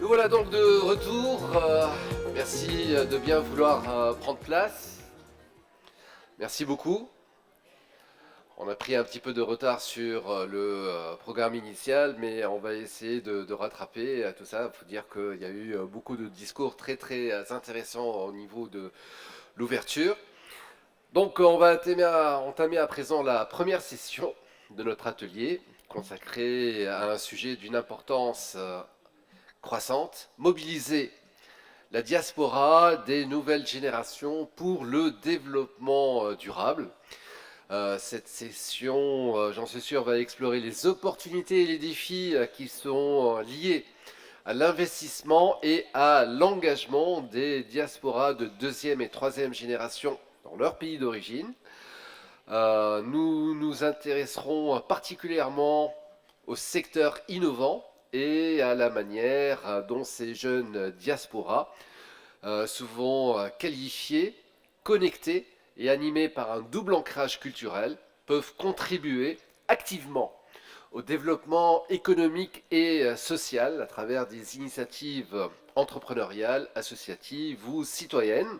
Nous voilà donc de retour. Merci de bien vouloir prendre place. Merci beaucoup. On a pris un petit peu de retard sur le programme initial, mais on va essayer de rattraper tout ça. Il faut dire qu'il y a eu beaucoup de discours très très intéressants au niveau de l'ouverture. Donc on va entamer à présent la première session de notre atelier consacré à un sujet d'une importance croissante, mobiliser la diaspora des nouvelles générations pour le développement durable. Cette session, j'en suis sûr, va explorer les opportunités et les défis qui sont liés à l'investissement et à l'engagement des diasporas de deuxième et troisième génération dans leur pays d'origine. Nous nous intéresserons particulièrement au secteur innovant et à la manière dont ces jeunes diasporas, souvent qualifiés, connectés et animés par un double ancrage culturel, peuvent contribuer activement au développement économique et social à travers des initiatives entrepreneuriales, associatives ou citoyennes.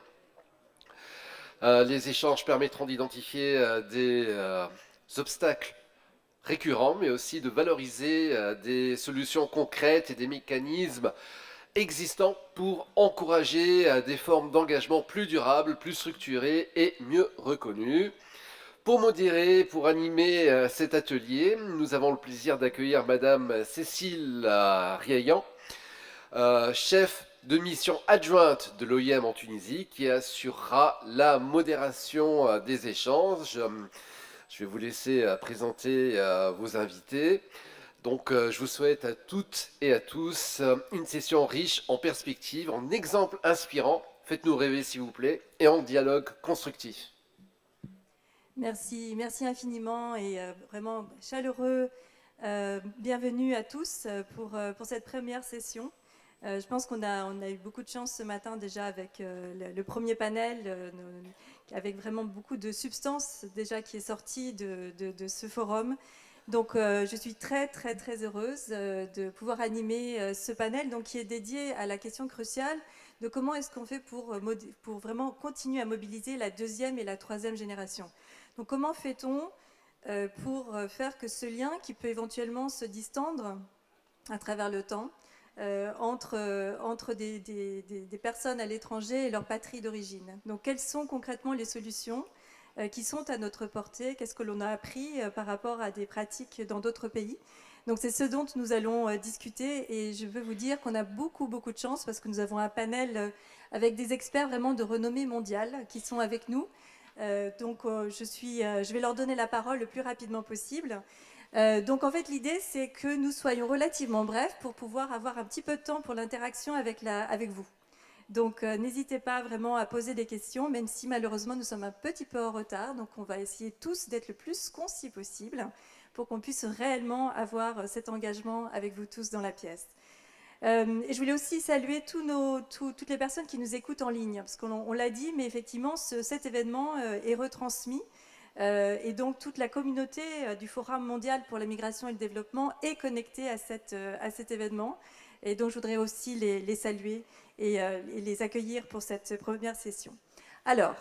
Les échanges permettront d'identifier des obstacles récurrents, mais aussi de valoriser des solutions concrètes et des mécanismes existants pour encourager des formes d'engagement plus durables, plus structurées et mieux reconnues. Pour modérer, pour animer cet atelier, nous avons le plaisir d'accueillir Madame Cécile Riaillan, chef de mission adjointe de l'OIM en Tunisie, qui assurera la modération des échanges. Je vais vous laisser présenter vos invités. Donc je vous souhaite à toutes et à tous une session riche en perspectives, en exemples inspirants. Faites-nous rêver s'il vous plaît, et en dialogue constructif. Merci, merci infiniment et vraiment chaleureux. Bienvenue à tous pour cette première session. Je pense qu'on a eu beaucoup de chance ce matin déjà avec le premier panel, avec vraiment beaucoup de substance déjà qui est sortie de ce forum. Donc je suis très très très heureuse de pouvoir animer ce panel donc, qui est dédié à la question cruciale de comment est-ce qu'on fait pour vraiment continuer à mobiliser la deuxième et la troisième génération. Donc comment fait-on pour faire que ce lien qui peut éventuellement se distendre à travers le temps entre des personnes à l'étranger et leur patrie d'origine. Donc quelles sont concrètement les solutions qui sont à notre portée? Qu'est-ce que l'on a appris par rapport à des pratiques dans d'autres pays? Donc c'est ce dont nous allons discuter et je veux vous dire qu'on a beaucoup de chance parce que nous avons un panel avec des experts vraiment de renommée mondiale qui sont avec nous. Je vais leur donner la parole le plus rapidement possible. Donc en fait l'idée c'est que nous soyons relativement brefs pour pouvoir avoir un petit peu de temps pour l'interaction avec vous. Donc n'hésitez pas vraiment à poser des questions, même si malheureusement nous sommes un petit peu en retard. Donc on va essayer tous d'être le plus concis possible pour qu'on puisse réellement avoir cet engagement avec vous tous dans la pièce. Et je voulais aussi saluer toutes les personnes qui nous écoutent en ligne, parce qu'on l'a dit, mais effectivement cet événement est retransmis. Et donc toute la communauté du Forum mondial pour la migration et le développement est connectée à cet événement. Et donc je voudrais aussi les saluer et les accueillir pour cette première session. Alors,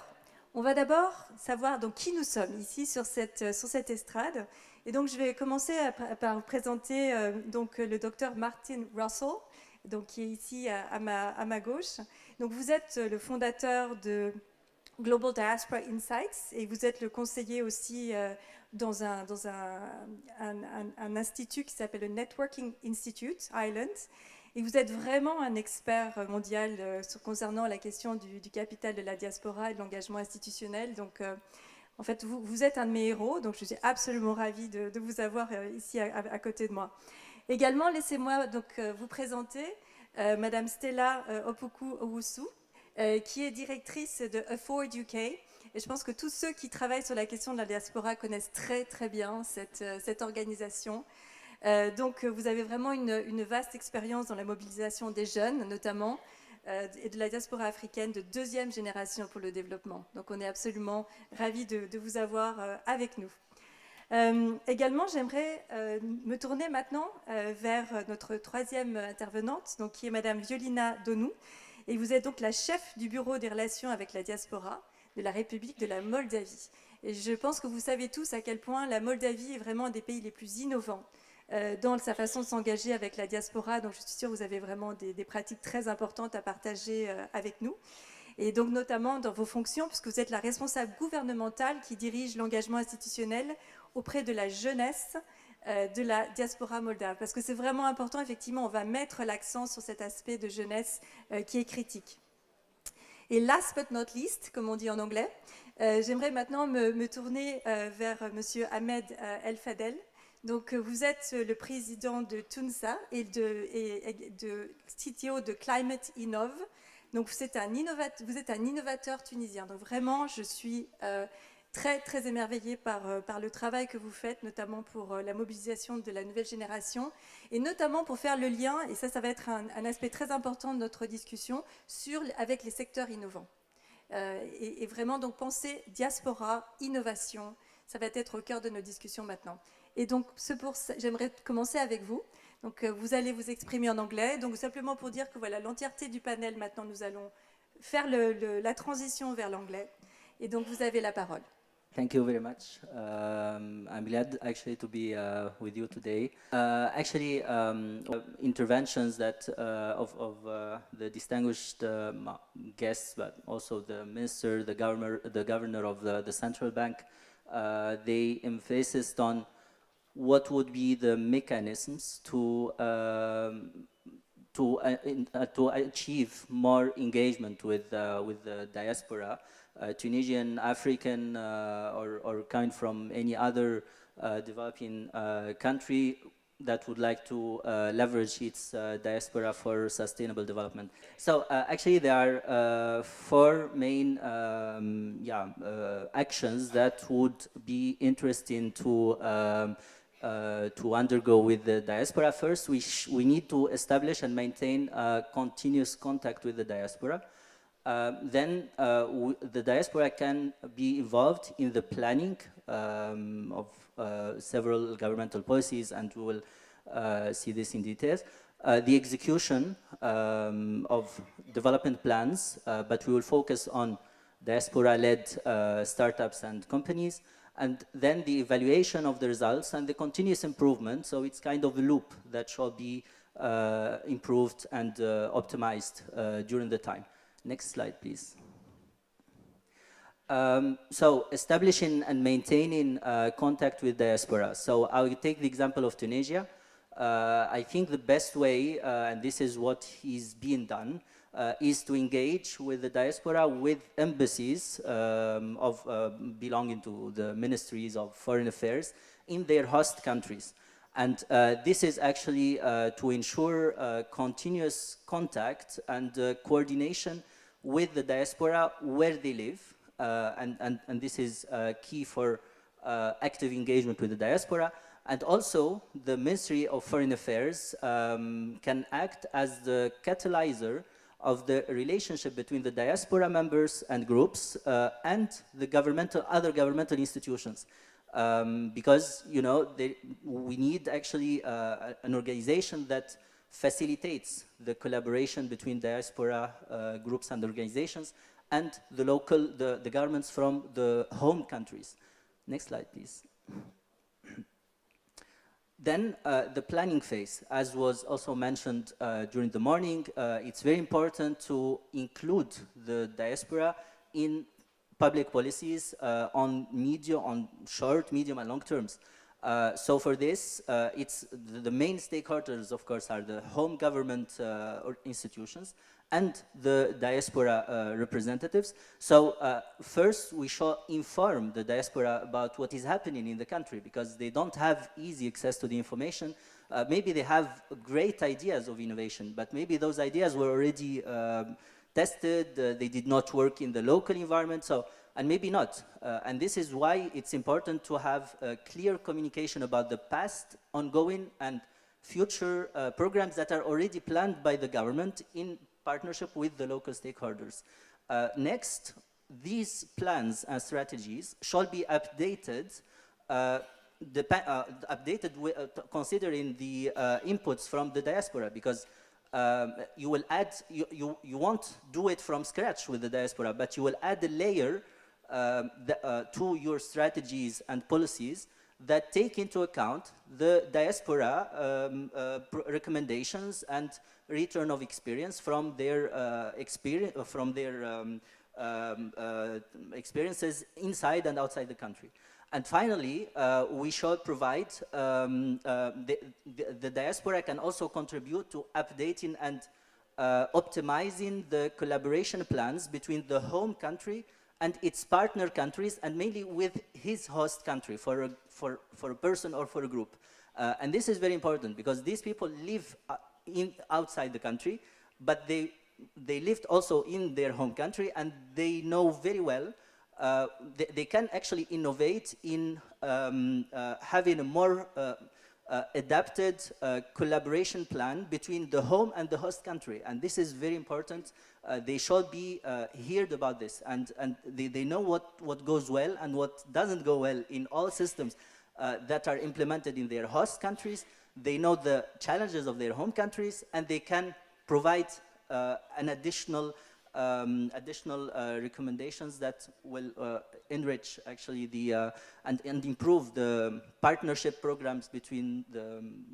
on va d'abord savoir donc, qui nous sommes ici sur cette estrade. Et donc je vais commencer par vous présenter donc, le docteur Martin Russell, donc, qui est ici à ma gauche. Donc vous êtes le fondateur de Global Diaspora Insights et vous êtes le conseiller aussi dans un institut qui s'appelle le Networking Institute Ireland. Et vous êtes vraiment un expert mondial concernant la question du capital de la diaspora et de l'engagement institutionnel. Donc, en fait, vous êtes un de mes héros, donc je suis absolument ravie de vous avoir ici à côté de moi. Également, laissez-moi donc vous présenter Madame Stella Opoku-Owusu, qui est directrice de Afford UK. Et je pense que tous ceux qui travaillent sur la question de la diaspora connaissent très très bien cette organisation. Donc vous avez vraiment une vaste expérience dans la mobilisation des jeunes, notamment, et de la diaspora africaine de deuxième génération pour le développement. Donc on est absolument ravis de vous avoir avec nous. Également, j'aimerais me tourner maintenant vers notre troisième intervenante, donc, qui est Madame Violina Donou. Et vous êtes donc la chef du bureau des relations avec la diaspora de la République de la Moldavie. Et je pense que vous savez tous à quel point la Moldavie est vraiment un des pays les plus innovants dans sa façon de s'engager avec la diaspora. Donc je suis sûre que vous avez vraiment des pratiques très importantes à partager avec nous. Et donc notamment dans vos fonctions, puisque vous êtes la responsable gouvernementale qui dirige l'engagement institutionnel auprès de la jeunesse de la diaspora moldave. Parce que c'est vraiment important, effectivement, on va mettre l'accent sur cet aspect de jeunesse qui est critique. Et last but not least, comme on dit en anglais, j'aimerais maintenant me tourner vers Monsieur Ahmed El Fadel. Donc vous êtes le président de Tunsa et de CTO de Climate Innov. Donc vous êtes un innovateur tunisien. Donc vraiment, je suis très, très émerveillée par le travail que vous faites, notamment pour la mobilisation de la nouvelle génération, et notamment pour faire le lien, et ça va être un aspect très important de notre discussion, avec les secteurs innovants. Et vraiment, donc, penser diaspora, innovation, ça va être au cœur de nos discussions maintenant. Et donc, j'aimerais commencer avec vous. Donc, vous allez vous exprimer en anglais. Donc, simplement pour dire que voilà, l'entièreté du panel, maintenant, nous allons faire la transition vers l'anglais. Et donc, vous avez la parole. Thank you very much. I'm glad actually to be with you today. Interventions that of the distinguished guests, but also the minister, the governor of the central bank, they emphasized on what would be the mechanisms to achieve more engagement with the diaspora. Tunisian, African, or coming from any other developing country that would like to leverage its diaspora for sustainable development. So actually there are four main actions that would be interesting to undergo with the diaspora. First, we need to establish and maintain continuous contact with the diaspora. Then the diaspora can be involved in the planning of several governmental policies, and we will see this in details. The execution of development plans, but we will focus on diaspora-led startups and companies, and then the evaluation of the results and the continuous improvement. So it's kind of a loop that shall be improved and optimized during the time. Next slide, please. So establishing and maintaining contact with diaspora. So I will take the example of Tunisia. I think the best way, and this is what is being done, is to engage with the diaspora, with embassies belonging to the ministries of foreign affairs in their host countries. And this is actually to ensure continuous contact and coordination with the diaspora where they live. And this is key for active engagement with the diaspora. And also, the Ministry of Foreign Affairs can act as the catalyzer of the relationship between the diaspora members and groups and the other governmental institutions. Because, you know, we need actually an organization that facilitates the collaboration between diaspora groups and organizations and the governments from the home countries. Next slide, please. Then the planning phase, as was also mentioned during the morning, it's very important to include the diaspora in public policies on short, medium, and long terms. So for this, it's the main stakeholders, of course, are the home government institutions and the diaspora representatives. So first, we should inform the diaspora about what is happening in the country, because they don't have easy access to the information. Maybe they have great ideas of innovation, but maybe those ideas were already tested, they did not work in the local environment, and maybe not. And this is why it's important to have clear communication about the past, ongoing, and future programs that are already planned by the government in partnership with the local stakeholders. Next, these plans and strategies shall be updated updated considering the inputs from the diaspora, because you will add, you won't do it from scratch with the diaspora, but you will add a layer to your strategies and policies that take into account the diaspora recommendations and return of experience from their experiences inside and outside the country. And finally, we shall provide, the diaspora can also contribute to updating and optimizing the collaboration plans between the home country and its partner countries, and mainly with his host country for a person or for a group. And this is very important because these people live outside the country, but they lived also in their home country, and they know very well, they can actually innovate in having a more adapted collaboration plan between the home and the host country. And this is very important. They should be heard about this, and they know what goes well and what doesn't go well in all systems that are implemented in their host countries. They know the challenges of their home countries, and they can provide an additional recommendations that will enrich actually the and improve the partnership programs between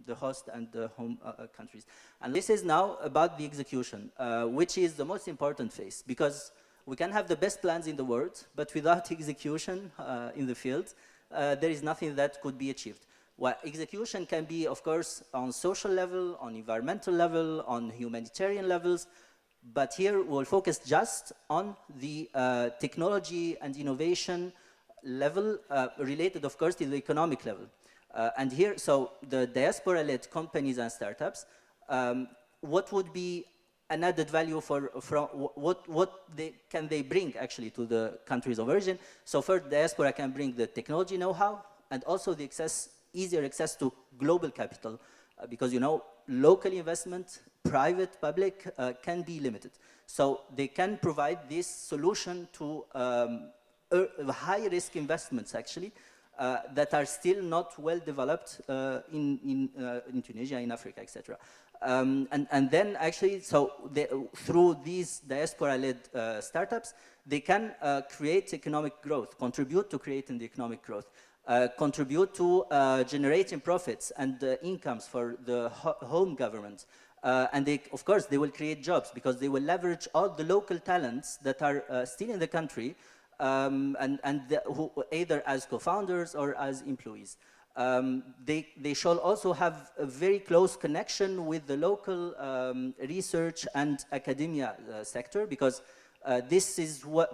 the host and the home countries. And this is now about the execution, which is the most important phase, because we can have the best plans in the world, but without execution in the field, there is nothing that could be achieved. Well, execution can be, of course, on social level, on environmental level, on humanitarian levels, but here we'll focus just on the technology and innovation level related, of course, to the economic level. And here, so the diaspora-led companies and startups, what would be an added value from what can they bring actually to the countries of origin? So first, diaspora can bring the technology know-how and also the easier access to global capital, because local investment, private, public, can be limited. So they can provide this solution to high-risk investments, actually, that are still not well developed in Tunisia, in Africa, etc. And then, actually, so through these diaspora-led startups, they can create economic growth, contribute to creating the economic growth, contribute to generating profits and incomes for the home government. And they, of course, they will create jobs because they will leverage all the local talents that are still in the country, who either as co-founders or as employees. They shall also have a very close connection with the local research and academia sector, because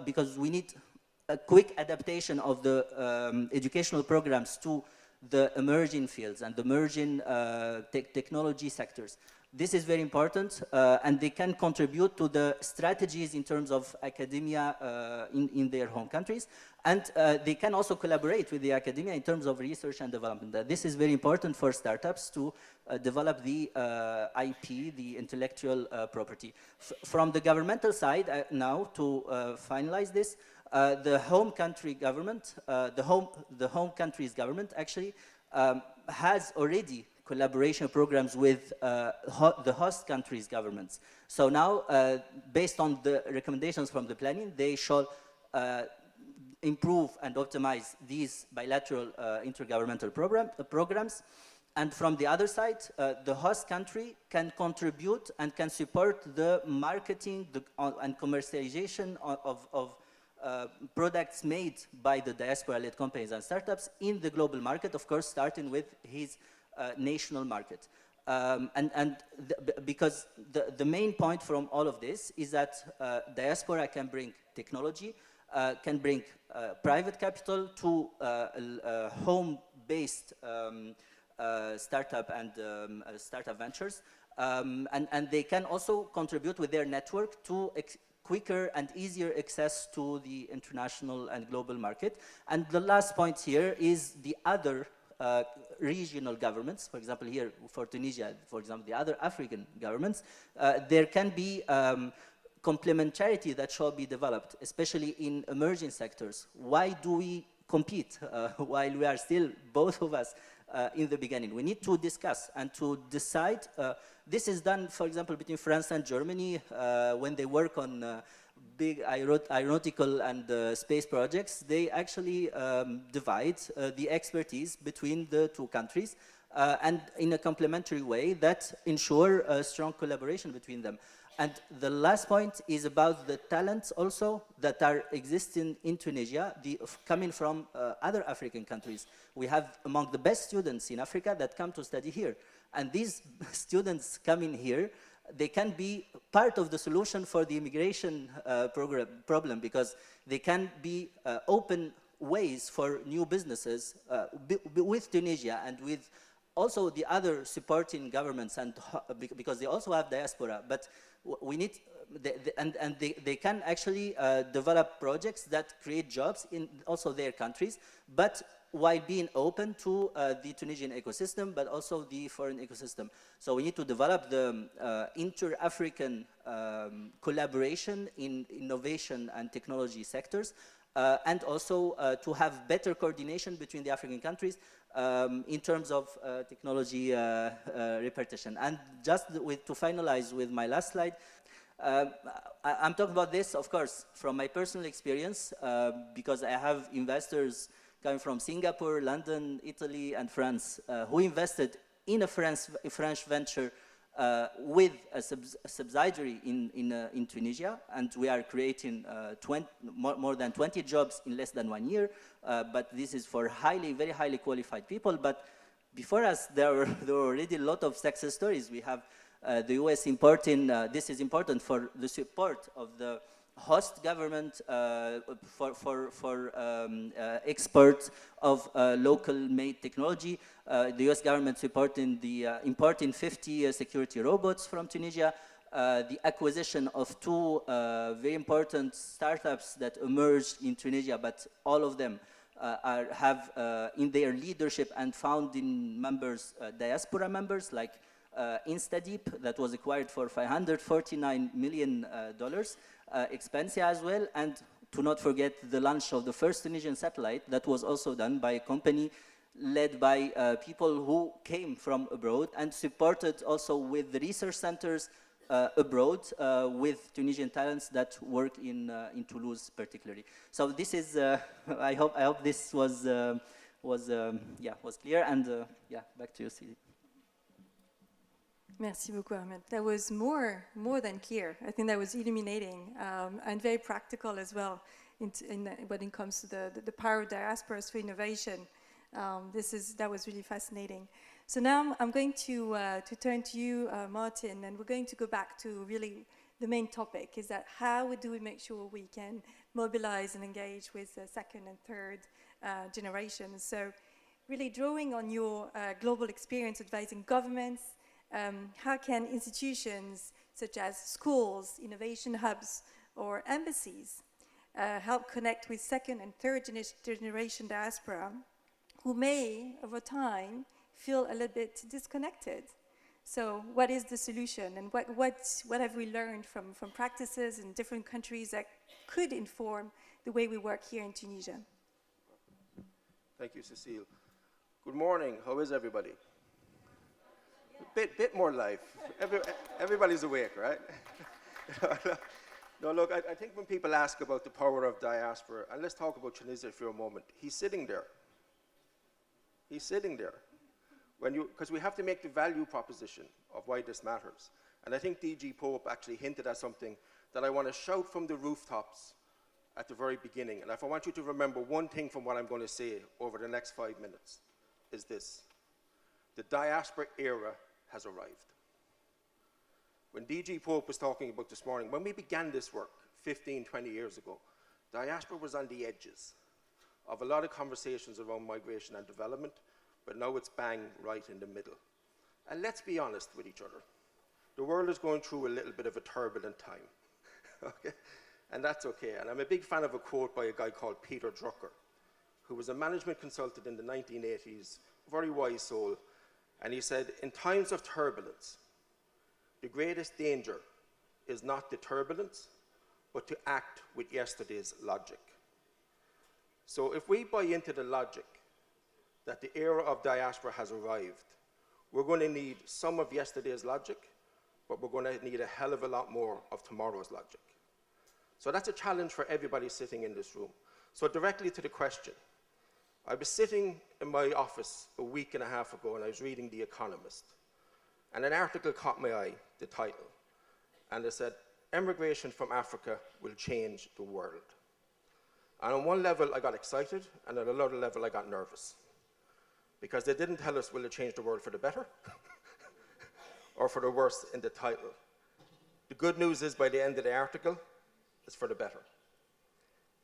because we need a quick adaptation of the educational programs to the emerging fields and the emerging technology sectors. This is very important, and they can contribute to the strategies in terms of academia in their home countries, and they can also collaborate with the academia in terms of research and development. This is very important for startups to develop the IP, the intellectual property. From the governmental side, now to finalize this, the home country government, the home country's government actually has already collaboration programs with the host country's governments. So now, based on the recommendations from the planning, they shall improve and optimize these bilateral intergovernmental programs. And from the other side, the host country can contribute and can support the marketing and commercialization of products made by the diaspora-led companies and startups in the global market, of course, starting with his national market. Because the main point from all of this is that diaspora can bring technology, can bring private capital to home-based startup and startup ventures, and they can also contribute with their network to quicker and easier access to the international and global market. And the last point here is the other regional governments. For example, here for Tunisia, for example, the other African governments, there can be complementarity that shall be developed, especially in emerging sectors. Why do we compete while we are still, both of us, in the beginning. We need to discuss and to decide. This is done, for example, between France and Germany when they work on big aeronautical and space projects. They actually divide the expertise between the two countries and in a complementary way that ensure a strong collaboration between them. And the last point is about the talents also that are existing in Tunisia, coming from other African countries. We have among the best students in Africa that come to study here. And these students coming here, they can be part of the solution for the immigration problem, because they can be open ways for new businesses with Tunisia and with also the other supporting governments, and because they also have diaspora. But we need, they can actually develop projects that create jobs in also their countries, but while being open to the Tunisian ecosystem, but also the foreign ecosystem. So we need to develop the inter-African collaboration in innovation and technology sectors, and also to have better coordination between the African countries in terms of technology repartition. And just to finalize with my last slide, I'm talking about this, of course, from my personal experience, because I have investors coming from Singapore, London, Italy, and France, who invested in a French venture with a subsidiary in Tunisia, and we are creating more than 20 jobs in less than 1 year. But this is for very highly qualified people. But before us, there were already a lot of success stories. We have the US importing. This is important for the support of the host government for exports of local-made technology. The US government supporting the importing 50 security robots from Tunisia, the acquisition of 2 very important startups that emerged in Tunisia, but all of them have in their leadership and founding members diaspora members, like InstaDeep, that was acquired for $549 million. Expensia as well, and to not forget the launch of the first Tunisian satellite that was also done by a company led by people who came from abroad and supported also with the research centers abroad with Tunisian talents that work in Toulouse particularly. So this is, I hope this was clear, and back to you, Sidi. Merci beaucoup, Ahmed. That was more than clear. I think that was illuminating and very practical as well when it comes to the power of diasporas for innovation. That was really fascinating. So now I'm going to turn to you, Martin, and we're going to go back to really the main topic, is that how do we make sure we can mobilize and engage with the second and third generations? So really drawing on your global experience advising governments, how can institutions such as schools, innovation hubs, or embassies help connect with second and third generation diaspora who may, over time, feel a little bit disconnected? So what is the solution, and what have we learned from practices in different countries that could inform the way we work here in Tunisia? Thank you, Cecile. Good morning. How is everybody? Bit more life. Everybody's awake, right? No, look, I think when people ask about the power of diaspora, and let's talk about Tunisia for a moment, he's sitting there. He's sitting there. Because we have to make the value proposition of why this matters. And I think DG Pope actually hinted at something that I want to shout from the rooftops at the very beginning. And if I want you to remember one thing from what I'm going to say over the next 5 minutes, is this: the diaspora era has arrived. When DG Pope was talking about this morning, when we began this work 15, 20 years ago, diaspora was on the edges of a lot of conversations around migration and development, but now it's bang right in the middle. And let's be honest with each other. The world is going through a little bit of a turbulent time, okay? And that's okay. And I'm a big fan of a quote by a guy called Peter Drucker, who was a management consultant in the 1980s, very wise soul. And he said, in times of turbulence, the greatest danger is not the turbulence, but to act with yesterday's logic. So if we buy into the logic that the era of diaspora has arrived, we're going to need some of yesterday's logic, but we're going to need a hell of a lot more of tomorrow's logic. So that's a challenge for everybody sitting in this room. So directly to the question, I was sitting in my office a week and a half ago and I was reading The Economist. And an article caught my eye, the title. And it said, "Emigration from Africa will change the world." And on one level I got excited, and on another level I got nervous. Because they didn't tell us will it change the world for the better or for the worse in the title. The good news is by the end of the article, it's for the better.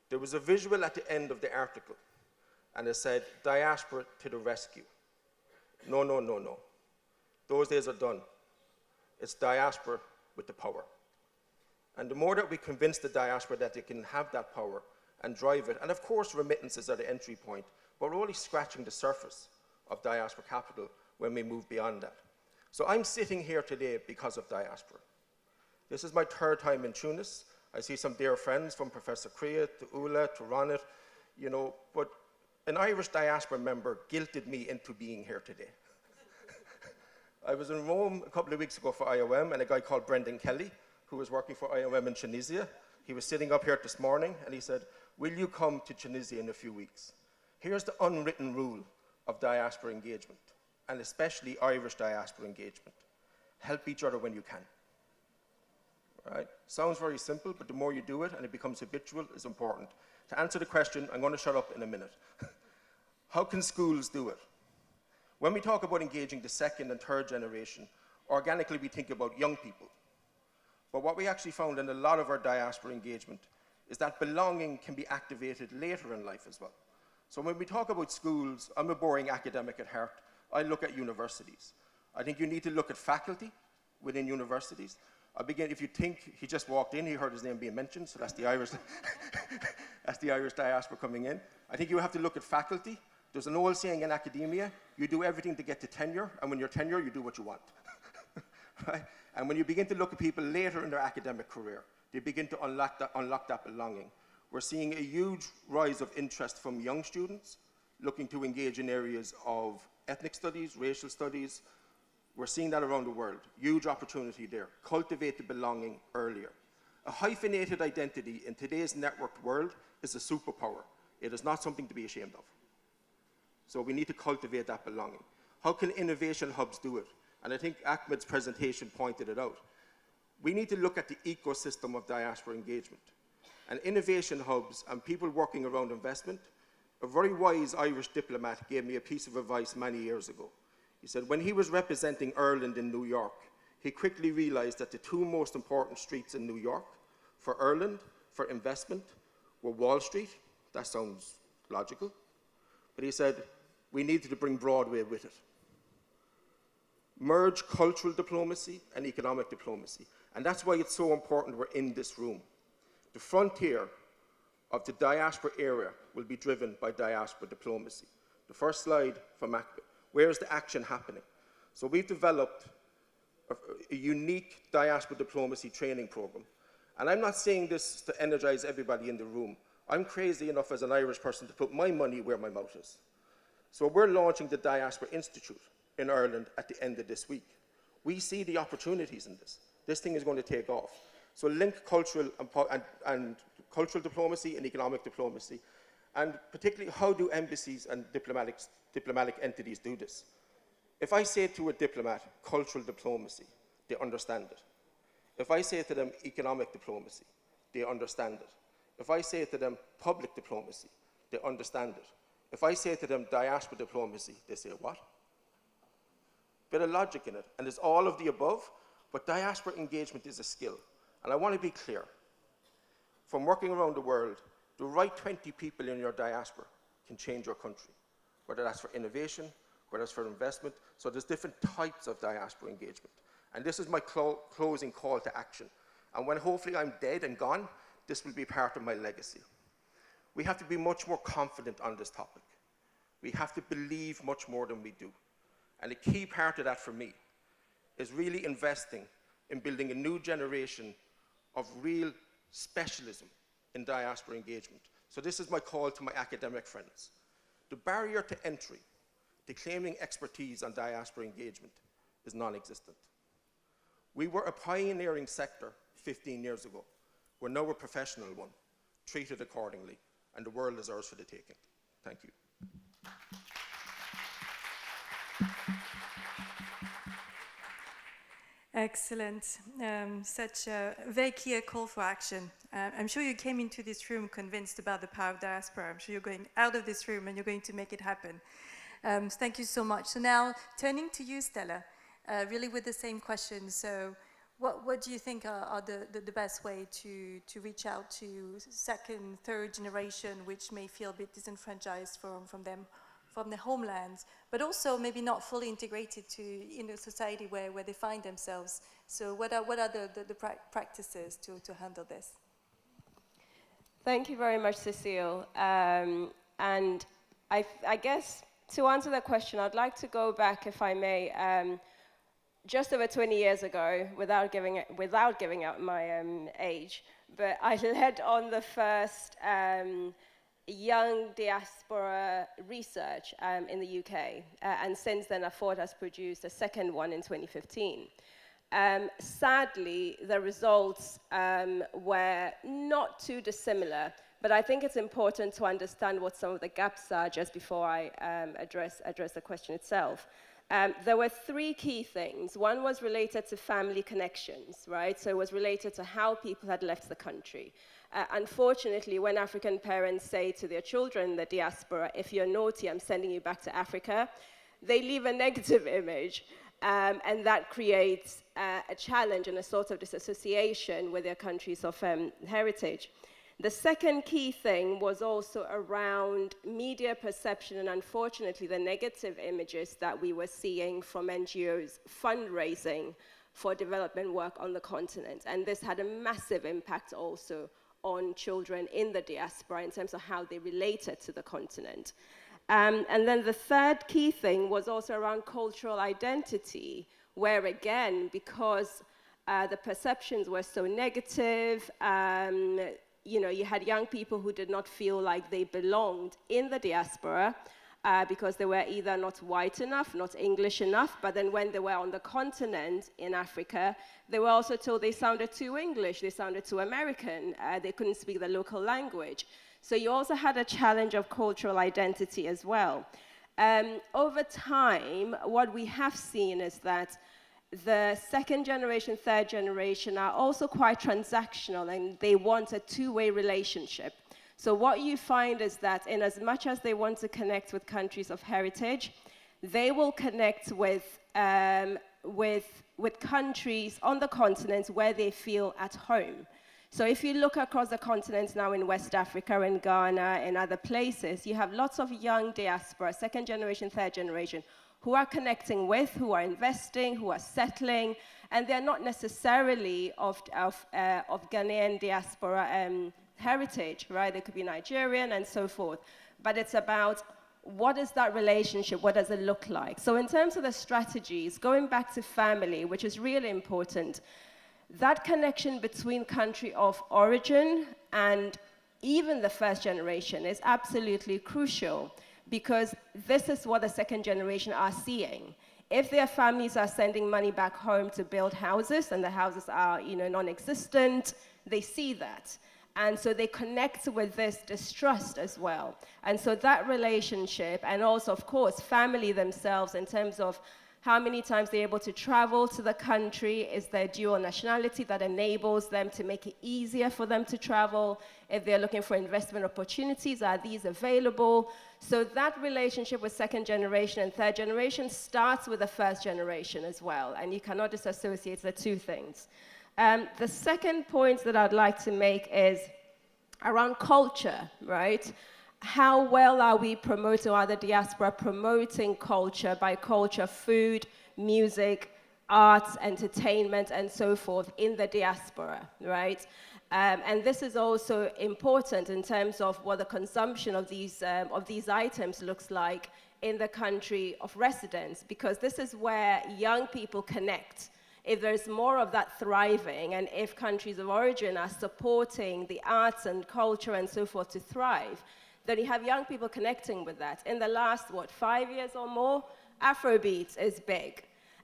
There was a visual at the end of the article, and it said, "Diaspora to the rescue." No, no, no, no. Those days are done. It's diaspora with the power. And the more that we convince the diaspora that they can have that power and drive it, and of course remittances are the entry point, but we're only scratching the surface of diaspora capital when we move beyond that. So I'm sitting here today because of diaspora. This is my third time in Tunis. I see some dear friends from Professor Kriya to Ula to Ronit, you know, but an Irish diaspora member guilted me into being here today. I was in Rome a couple of weeks ago for IOM, and a guy called Brendan Kelly, who was working for IOM in Tunisia, he was sitting up here this morning, and he said, "Will you come to Tunisia in a few weeks? Here's the unwritten rule of diaspora engagement, and especially Irish diaspora engagement. Help each other when you can." Right? Sounds very simple, but the more you do it and it becomes habitual, is important. To answer the question, I'm going to shut up in a minute. How can schools do it? When we talk about engaging the second and third generation, organically we think about young people. But what we actually found in a lot of our diaspora engagement is that belonging can be activated later in life as well. So when we talk about schools, I'm a boring academic at heart. I look at universities. I think you need to look at faculty within universities. If you think he just walked in, he heard his name being mentioned, so that's the Irish, that's the Irish diaspora coming in. I think you have to look at faculty. There's an old saying in academia, you do everything to get to tenure, and when you're tenure, you do what you want. Right? And when you begin to look at people later in their academic career, they begin to unlock that belonging. We're seeing a huge rise of interest from young students looking to engage in areas of ethnic studies, racial studies. We're seeing that around the world. Huge opportunity there. Cultivate the belonging earlier. A hyphenated identity in today's networked world is a superpower. It is not something to be ashamed of. So we need to cultivate that belonging. How can innovation hubs do it? And I think Ahmed's presentation pointed it out. We need to look at the ecosystem of diaspora engagement. And innovation hubs and people working around investment, a very wise Irish diplomat gave me a piece of advice many years ago. He said when he was representing Ireland in New York, he quickly realized that the two most important streets in New York for Ireland, for investment, were Wall Street. That sounds logical. But he said, we needed to bring Broadway with it. Merge cultural diplomacy and economic diplomacy. And that's why it's so important we're in this room. The frontier of the diaspora era will be driven by diaspora diplomacy. The first slide from Ahmed. Where is the action happening? So we've developed a unique diaspora diplomacy training program. And I'm not saying this to energize everybody in the room. I'm crazy enough as an Irish person to put my money where my mouth is. So we're launching the Diaspora Institute in Ireland at the end of this week. We see the opportunities in this. This thing is going to take off. So link cultural and cultural diplomacy and economic diplomacy. And particularly, how do embassies and diplomatic entities do this? If I say to a diplomat, cultural diplomacy, they understand it. If I say to them, economic diplomacy, they understand it. If I say to them, public diplomacy, they understand it. If I say to them, diaspora diplomacy, they say, what? Bit of logic in it. And it's all of the above, but diaspora engagement is a skill. And I want to be clear. From working around the world, the right 20 people in your diaspora can change your country, whether that's for innovation, whether that's for investment. So there's different types of diaspora engagement. And this is my closing call to action. And when hopefully I'm dead and gone, this will be part of my legacy. We have to be much more confident on this topic. We have to believe much more than we do. And a key part of that for me is really investing in building a new generation of real specialism in diaspora engagement. So this is my call to my academic friends. The barrier to entry to claiming expertise on diaspora engagement is non-existent. We were a pioneering sector 15 years ago. We're now a professional one, treated accordingly, and the world is ours for the taking. Thank you. Excellent. Such a very clear call for action. I'm sure you came into this room convinced about the power of diaspora. I'm sure you're going out of this room and you're going to make it happen. Thank you so much. So now, turning to you, Stella, really with the same question. So what do you think are the best way to reach out to second, third generation, which may feel a bit disenfranchised from their homelands, but also maybe not fully integrated in a society where they find themselves? So what are the practices to handle this? Thank you very much, Cecile. And I guess to answer that question, I'd like to go back, if I may, just over 20 years ago, without giving out my age, but I led on the first young diaspora research in the UK, and since then Afford has produced a second one in 2015. Sadly, the results were not too dissimilar, but I think it's important to understand what some of the gaps are just before I address the question itself. There were three key things. One was related to family connections, right? So it was related to how people had left the country. Unfortunately, when African parents say to their children in the diaspora, if you're naughty, I'm sending you back to Africa, they leave a negative image, and that creates a challenge and a sort of disassociation with their countries of heritage. The second key thing was also around media perception and, unfortunately, the negative images that we were seeing from NGOs fundraising for development work on the continent. And this had a massive impact also on children in the diaspora in terms of how they related to the continent. And then the third key thing was also around cultural identity, where again, because the perceptions were so negative, you had young people who did not feel like they belonged in the diaspora because they were either not white enough, not English enough, but then when they were on the continent in Africa, they were also told they sounded too English, they sounded too American, they couldn't speak the local language. So you also had a challenge of cultural identity as well. Over time, what we have seen is that the second generation, third generation are also quite transactional, and they want a two-way relationship. So what you find is that in as much as they want to connect with countries of heritage, they will connect with countries on the continent where they feel at home. So if you look across the continent now in West Africa, in Ghana, and other places, you have lots of young diaspora, second generation, third generation, who are connecting with, who are investing, who are settling, and they're not necessarily of Ghanaian diaspora heritage, right? They could be Nigerian and so forth. But it's about what is that relationship, what does it look like? So in terms of the strategies, going back to family, which is really important, that connection between country of origin and even the first generation is absolutely crucial, because this is what the second generation are seeing. If their families are sending money back home to build houses and the houses are, non-existent, they see that. And so they connect with this distrust as well. And so that relationship, and also, of course, family themselves in terms of how many times they're able to travel to the country, is their dual nationality that enables them to make it easier for them to travel. If they're looking for investment opportunities, are these available? So that relationship with second generation and third generation starts with the first generation as well, and you cannot disassociate the two things. The second point that I'd like to make is around culture, right? How well are we promoting, or the diaspora promoting culture? By culture, food, music, arts, entertainment, and so forth in the diaspora, right? And this is also important in terms of what the consumption of these items looks like in the country of residence, because this is where young people connect. if there's more of that thriving, and if countries of origin are supporting the arts and culture and so forth to thrive, then you have young people connecting with that. In the last, 5 years or more, Afrobeat is big.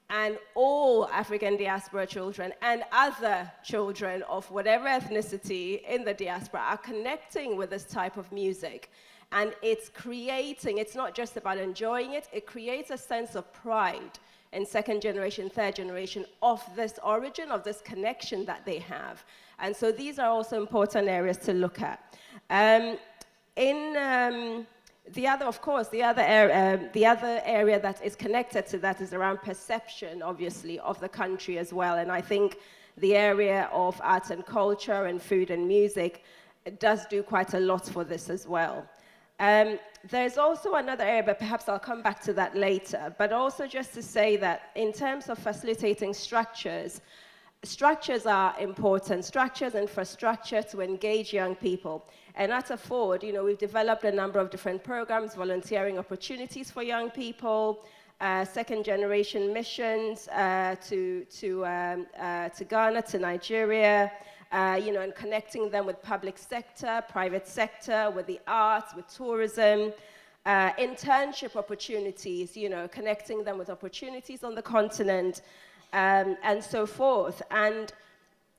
And all African diaspora children and other children of whatever ethnicity in the diaspora are connecting with this type of music. And it's not just about enjoying it, it creates a sense of pride in second generation, third generation of this origin, of this connection that they have. And so these are also important areas to look at. The other area that is connected to that is around perception, obviously, of the country as well. And I think the area of arts and culture and food and music does do quite a lot for this as well. There's also another area, but perhaps I'll come back to that later, but also just to say that in terms of facilitating structures are important, structures, infrastructure to engage young people. And at Afford, we've developed a number of different programs, volunteering opportunities for young people, second generation missions to Ghana, to Nigeria, and connecting them with public sector, private sector, with the arts, with tourism, internship opportunities, connecting them with opportunities on the continent, and so forth. And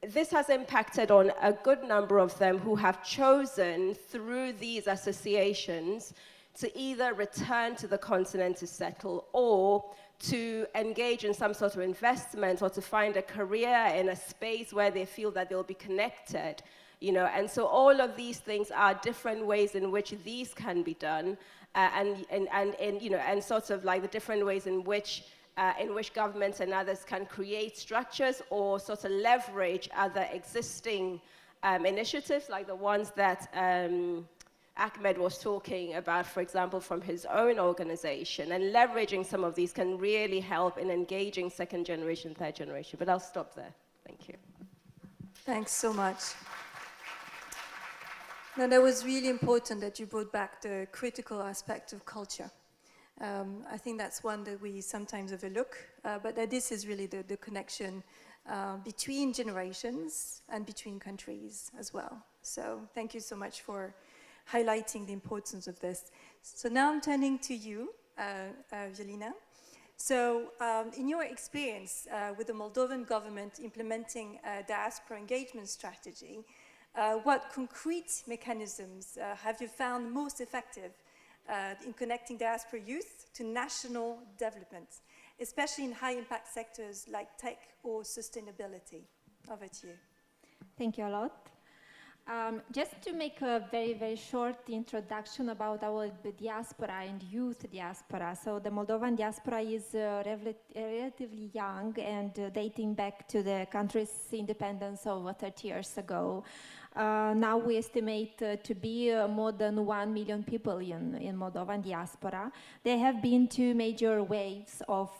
this has impacted on a good number of them who have chosen through these associations to either return to the continent to settle or to engage in some sort of investment or to find a career in a space where they feel that they'll be connected. And so all of these things are different ways in which these can be done, and sort of like the different ways in which governments and others can create structures or sort of leverage other existing initiatives like the ones that Ahmed was talking about, for example, from his own organization. And leveraging some of these can really help in engaging second generation, third generation. But I'll stop there. Thank you. Thanks so much. Now, that was really important that you brought back the critical aspect of culture. I think that's one that we sometimes overlook, but that this is really the connection between generations and between countries as well. So thank you so much for highlighting the importance of this. So now I'm turning to you, Jelena. So in your experience with the Moldovan government implementing a diaspora engagement strategy, what concrete mechanisms have you found most effective in connecting diaspora youth to national development, especially in high-impact sectors like tech or sustainability? Over to you. Thank you a lot. Just to make a very, very short introduction about our diaspora and youth diaspora. So the Moldovan diaspora is relatively young and dating back to the country's independence over 30 years ago. Now we estimate to be more than 1 million people in Moldovan diaspora. There have been two major waves of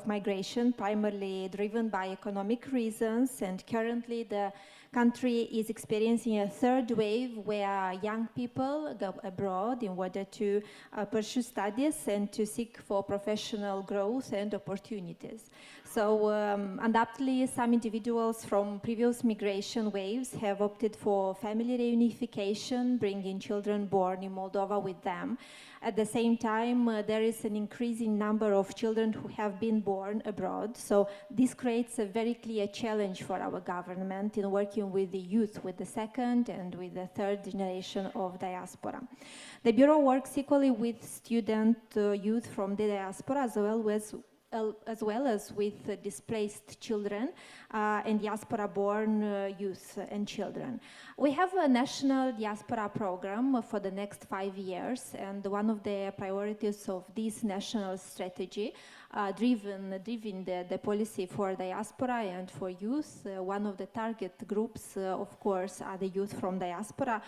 migration, primarily driven by economic reasons, and currently the country is experiencing a third wave where young people go abroad in order to pursue studies and to seek for professional growth and opportunities. So undoubtedly some individuals from previous migration waves have opted for family reunification, bringing children born in Moldova with them. At the same time, there is an increasing number of children who have been born abroad. So this creates a very clear challenge for our government in working with the youth, with the second and with the third generation of diaspora. The Bureau works equally with student youth from the diaspora as well as with displaced children and diaspora-born youth and children. We have a national diaspora program for the next 5 years, and one of the priorities of this national strategy driven the policy for diaspora and for youth. One of the target groups, of course, are the youth from diaspora,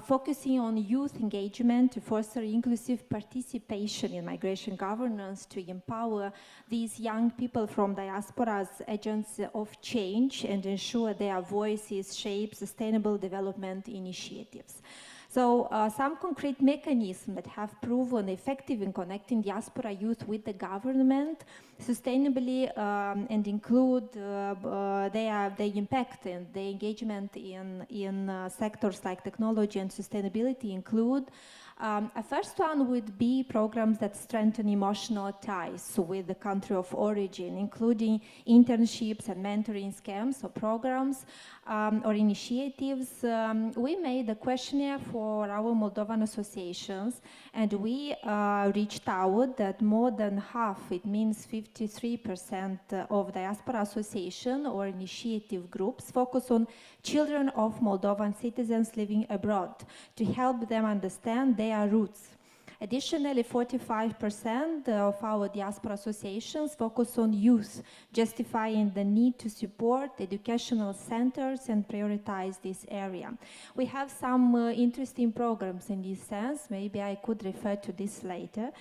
focusing on youth engagement to foster inclusive participation in migration governance, to empower these young people from diaspora as agents of change and ensure their voices shape sustainable development initiatives. So some concrete mechanisms that have proven effective in connecting diaspora youth with the government sustainably and include their impact and their engagement in sectors like technology and sustainability include a first one would be programs that strengthen emotional ties with the country of origin, including internships and mentoring schemes or programs or initiatives. We made a questionnaire for our Moldovan associations, and we reached out that more than half, it means 53% of diaspora association or initiative groups focus on children of Moldovan citizens living abroad to help them understand their roots. Additionally, 45% of our diaspora associations focus on youth, justifying the need to support educational centers and prioritize this area. We have some interesting programs in this sense. Maybe I could refer to this later.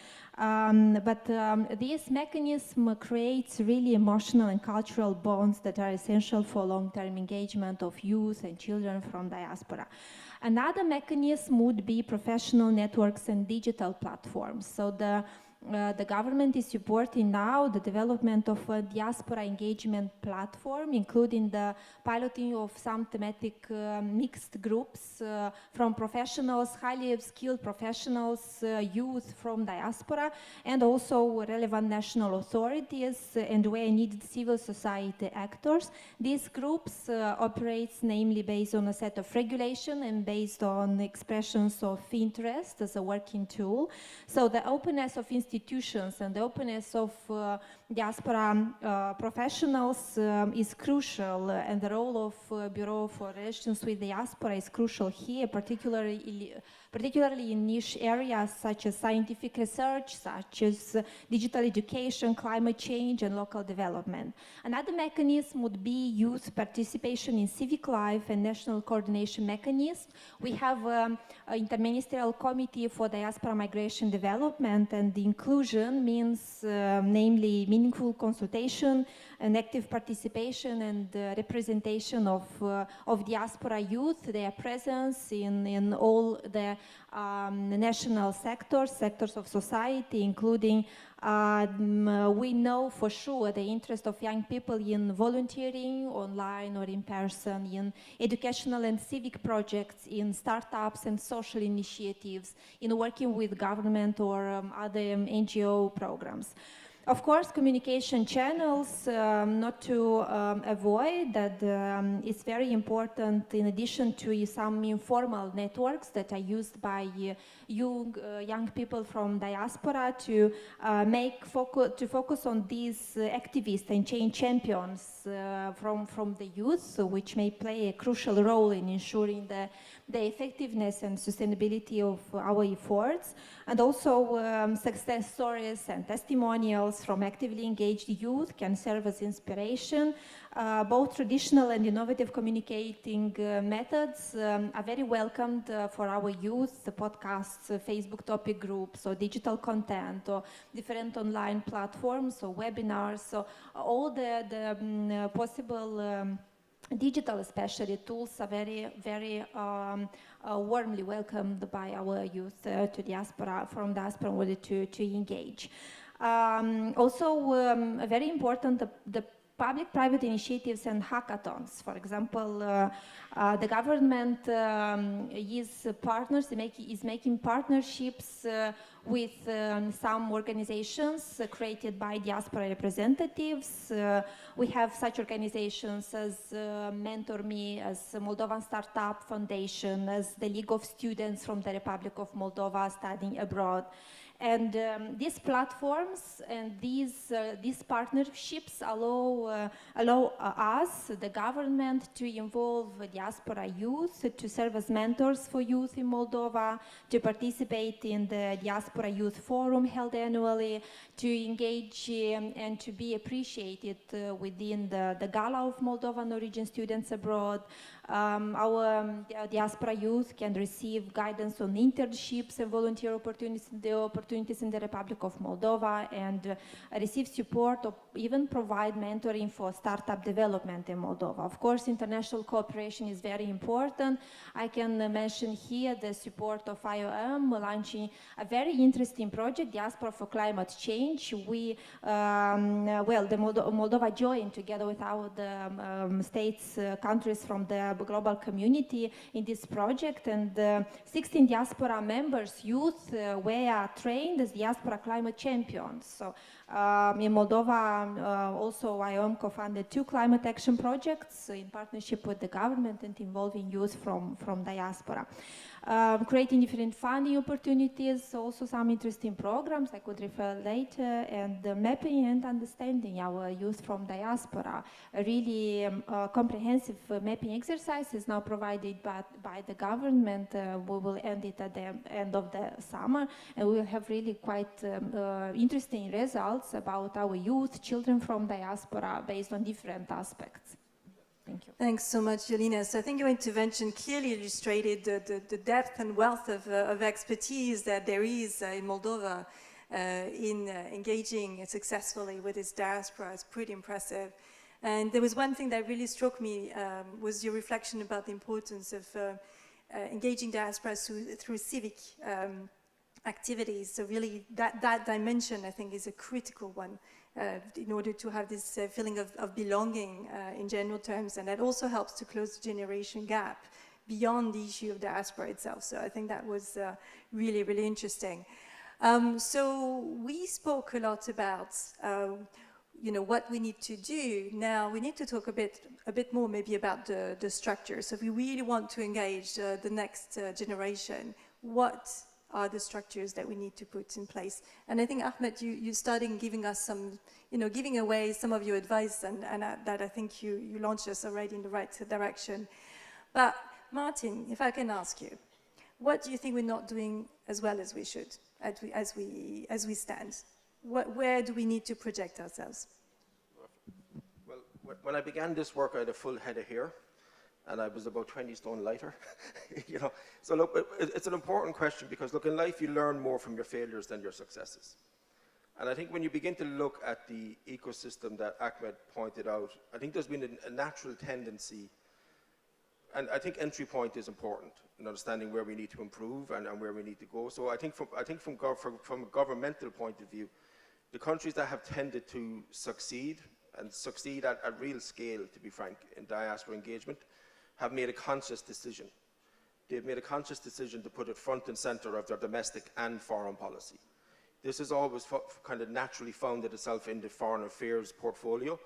This mechanism creates really emotional and cultural bonds that are essential for long-term engagement of youth and children from diaspora. Another mechanism would be professional networks and digital platforms. So the government is supporting now the development of a diaspora engagement platform, including the piloting of some thematic mixed groups from professionals, highly skilled professionals, youth from diaspora, and also relevant national authorities and where needed civil society actors. These groups operate namely based on a set of regulation and based on expressions of interest as a working tool. So the openness of institutions and the openness of diaspora professionals is crucial, and the role of Bureau for Relations with Diaspora is crucial here, particularly in niche areas such as scientific research, such as digital education, climate change, and local development. Another mechanism would be youth participation in civic life and national coordination mechanism. We have an interministerial committee for diaspora migration development, and the inclusion means namely meaningful consultation and active participation and representation of diaspora youth, their presence in all the national sectors of society, including we know for sure the interest of young people in volunteering online or in person, in educational and civic projects, in startups and social initiatives, in working with government or other NGO programs. Of course, communication channels, not to avoid that, it's very important in addition to some informal networks that are used by young people from diaspora to focus on these activists and change champions from the youth, which may play a crucial role in ensuring the effectiveness and sustainability of our efforts, and also success stories and testimonials from actively engaged youth can serve as inspiration. Both traditional and innovative communicating methods are very welcomed for our youth, the podcasts, Facebook topic groups, or digital content, or different online platforms, or webinars, so all the possible digital, especially, tools are very warmly welcomed by our youth to diaspora, from diaspora, in order to engage. Also, very important, the public-private initiatives and hackathons. For example, the government is making partnerships with some organizations created by diaspora representatives. We have such organizations as Mentor Me, as Moldovan Startup Foundation, as the League of Students from the Republic of Moldova studying abroad. And these platforms and these partnerships allow us, the government, to involve diaspora youth, to serve as mentors for youth in Moldova, to participate in the Diaspora Youth Forum held annually, to engage and to be appreciated within the Gala of Moldovan origin students abroad. Our diaspora youth can receive guidance on internships and volunteer opportunities opportunities in the Republic of Moldova and receive support or even provide mentoring for startup development in Moldova. Of course, international cooperation is very important. I can mention here the support of IOM launching a very interesting project, Diaspora for Climate Change. We, the Moldova joined together with our states, countries from the global community in this project, and 16 diaspora members, youth, were trained as diaspora climate champions. So in Moldova, also IOM co-funded 2 climate action projects in partnership with the government and involving youth from diaspora. Creating different funding opportunities, also some interesting programs I could refer later, and mapping and understanding our youth from diaspora. A really comprehensive mapping exercise is now provided by the government. We will end it at the end of the summer, and we will have really quite interesting results about our youth, children from diaspora, based on different aspects. Thank you. Thanks so much, Jelena. So I think your intervention clearly illustrated the depth and wealth of expertise that there is in Moldova in engaging successfully with its diaspora. It's pretty impressive. And there was one thing that really struck me was your reflection about the importance of engaging diaspora through civic activities. So really that dimension, I think, is a critical one. In order to have this feeling of belonging in general terms, and that also helps to close the generation gap beyond the issue of diaspora itself. So I think that was really, really interesting. So we spoke a lot about what we need to do. Now we need to talk a bit more maybe about the structure. So if we really want to engage the next generation, what are the structures that we need to put in place? And I think, Ahmed, you started giving us some, giving away some of your advice, and that I think you launched us already in the right direction. But Martin, if I can ask you, what do you think we're not doing as well as we should, as we stand? Where do we need to project ourselves? Well, when I began this work, I had a full head of hair, and I was about 20 stone lighter, So look, it's an important question because, look, in life you learn more from your failures than your successes. And I think when you begin to look at the ecosystem that Ahmed pointed out, I think there's been a natural tendency, and I think entry point is important in understanding where we need to improve and where we need to go. So I think from a governmental point of view, the countries that have tended to succeed, and succeed at real scale, to be frank, in diaspora engagement, have made a conscious decision. They've made a conscious decision to put it front and center of their domestic and foreign policy. This has always kind of naturally founded itself in the foreign affairs portfolio,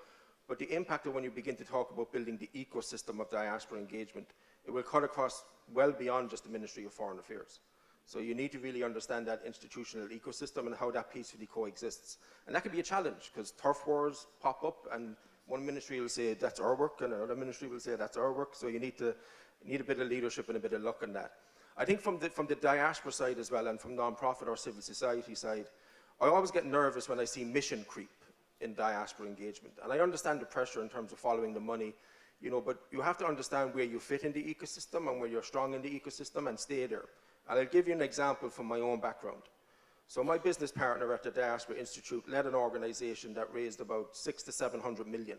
but the impact of when you begin to talk about building the ecosystem of diaspora engagement, it will cut across well beyond just the Ministry of Foreign Affairs. So you need to really understand that institutional ecosystem and how that peacefully coexists. And that can be a challenge because turf wars pop up, and one ministry will say that's our work and another ministry will say that's our work. So you need a bit of leadership and a bit of luck in that. I think from the diaspora side as well, and from non-profit or civil society side, I always get nervous when I see mission creep in diaspora engagement. And I understand the pressure in terms of following the money, but you have to understand where you fit in the ecosystem and where you're strong in the ecosystem and stay there. And I'll give you an example from my own background. So my business partner at the Diaspora Institute led an organization that raised about 600 to 700 million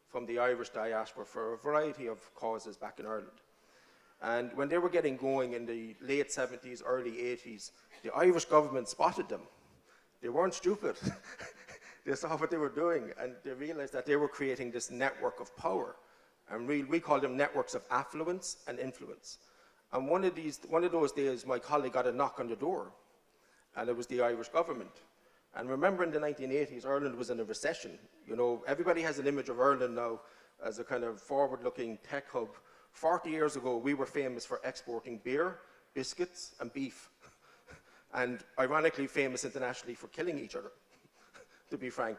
from the Irish diaspora for a variety of causes back in Ireland. And when they were getting going in the late 70s, early 80s, the Irish government spotted them. They weren't stupid. They saw what they were doing, and they realized that they were creating this network of power. And we call them networks of affluence and influence. And one of those days, my colleague got a knock on the door, and it was the Irish government. And remember, in the 1980s, Ireland was in a recession. Everybody has an image of Ireland now as a kind of forward-looking tech hub. 40 years ago, we were famous for exporting beer, biscuits, and beef. And ironically, famous internationally for killing each other, to be frank.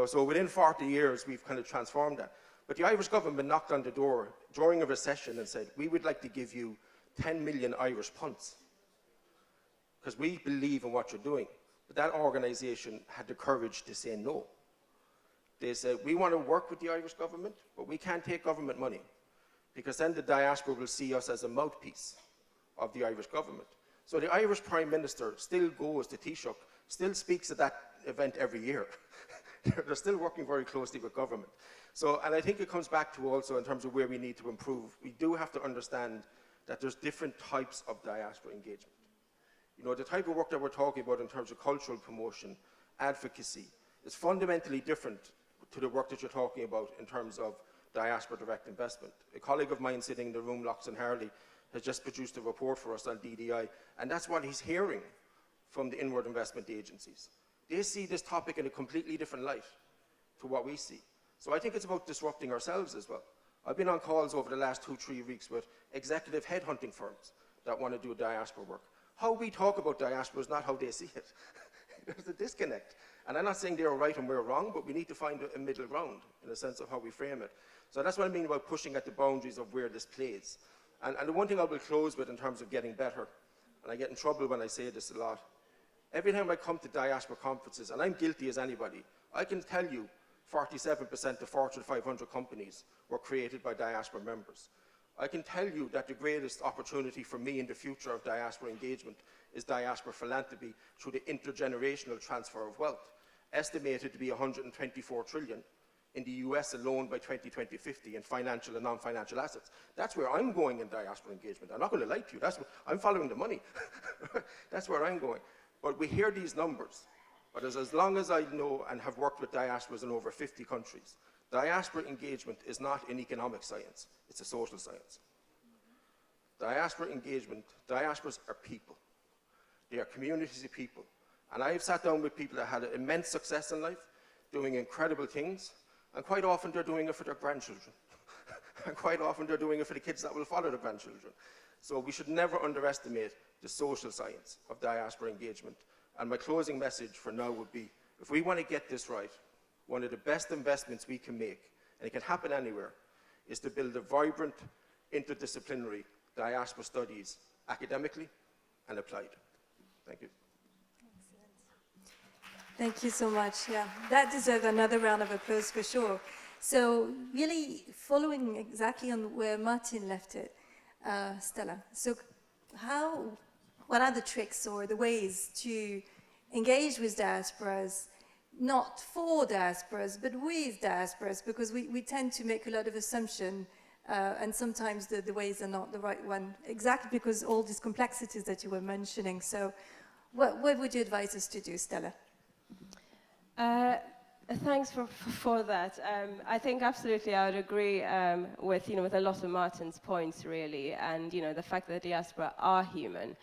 So within 40 years, we've kind of transformed that. But the Irish government knocked on the door during a recession and said, we would like to give you 10 million Irish punts, because we believe in what you're doing. But that organization had the courage to say no. They said, we want to work with the Irish government, but we can't take government money, because then the diaspora will see us as a mouthpiece of the Irish government. So the Irish Prime Minister still goes to Taoiseach still speaks at that event every year. They're still working very closely with government. So, and I think it comes back to also in terms of where we need to improve. We do have to understand that there's different types of diaspora engagement. You know, the type of work that we're talking about in terms of cultural promotion, advocacy, is fundamentally different to the work that you're talking about in terms of diaspora direct investment. A colleague of mine sitting in the room, Loxon Harley, has just produced a report for us on DDI, and that's what he's hearing from the inward investment agencies. They see this topic in a completely different light to what we see. So I think it's about disrupting ourselves as well. I've been on calls over the last 2-3 weeks with executive headhunting firms that want to do diaspora work. How we talk about diaspora is not how they see it. There's a disconnect. And I'm not saying they're right and we're wrong, but we need to find a middle ground in the sense of how we frame it. So that's what I mean about pushing at the boundaries of where this plays. And the one thing I will close with in terms of getting better, and I get in trouble when I say this a lot, every time I come to diaspora conferences, and I'm guilty as anybody, I can tell you 47% of Fortune 500 companies were created by diaspora members. I can tell you that the greatest opportunity for me in the future of diaspora engagement is diaspora philanthropy through the intergenerational transfer of wealth, estimated to be 124 trillion in the US alone by 2050 in financial and non-financial assets. That's where I'm going in diaspora engagement. I'm not going to lie to you. I'm following the money. That's where I'm going. But we hear these numbers. But as long as I know and have worked with diasporas in over 50 countries, diaspora engagement is not an economic science. It's a social science. Diaspora engagement, diasporas are people. They are communities of people. And I've sat down with people that had immense success in life, doing incredible things, and quite often they're doing it for their grandchildren. And quite often they're doing it for the kids that will follow their grandchildren. So we should never underestimate the social science of diaspora engagement. And my closing message for now would be, if we want to get this right, one of the best investments we can make, and it can happen anywhere, is to build a vibrant, interdisciplinary diaspora studies academically and applied. Thank you. Thank you so much. Yeah, that deserves another round of applause for sure. So really following exactly on where Martin left it, Stella. So what are the tricks or the ways to engage with diasporas, not for diasporas, but with diasporas, because we tend to make a lot of assumptions and sometimes the ways are not the right one, exactly because all these complexities that you were mentioning. So what would you advise us to do, Stella? Thanks for that. I think absolutely I would agree with a lot of Martin's points really, and the fact that diaspora are human.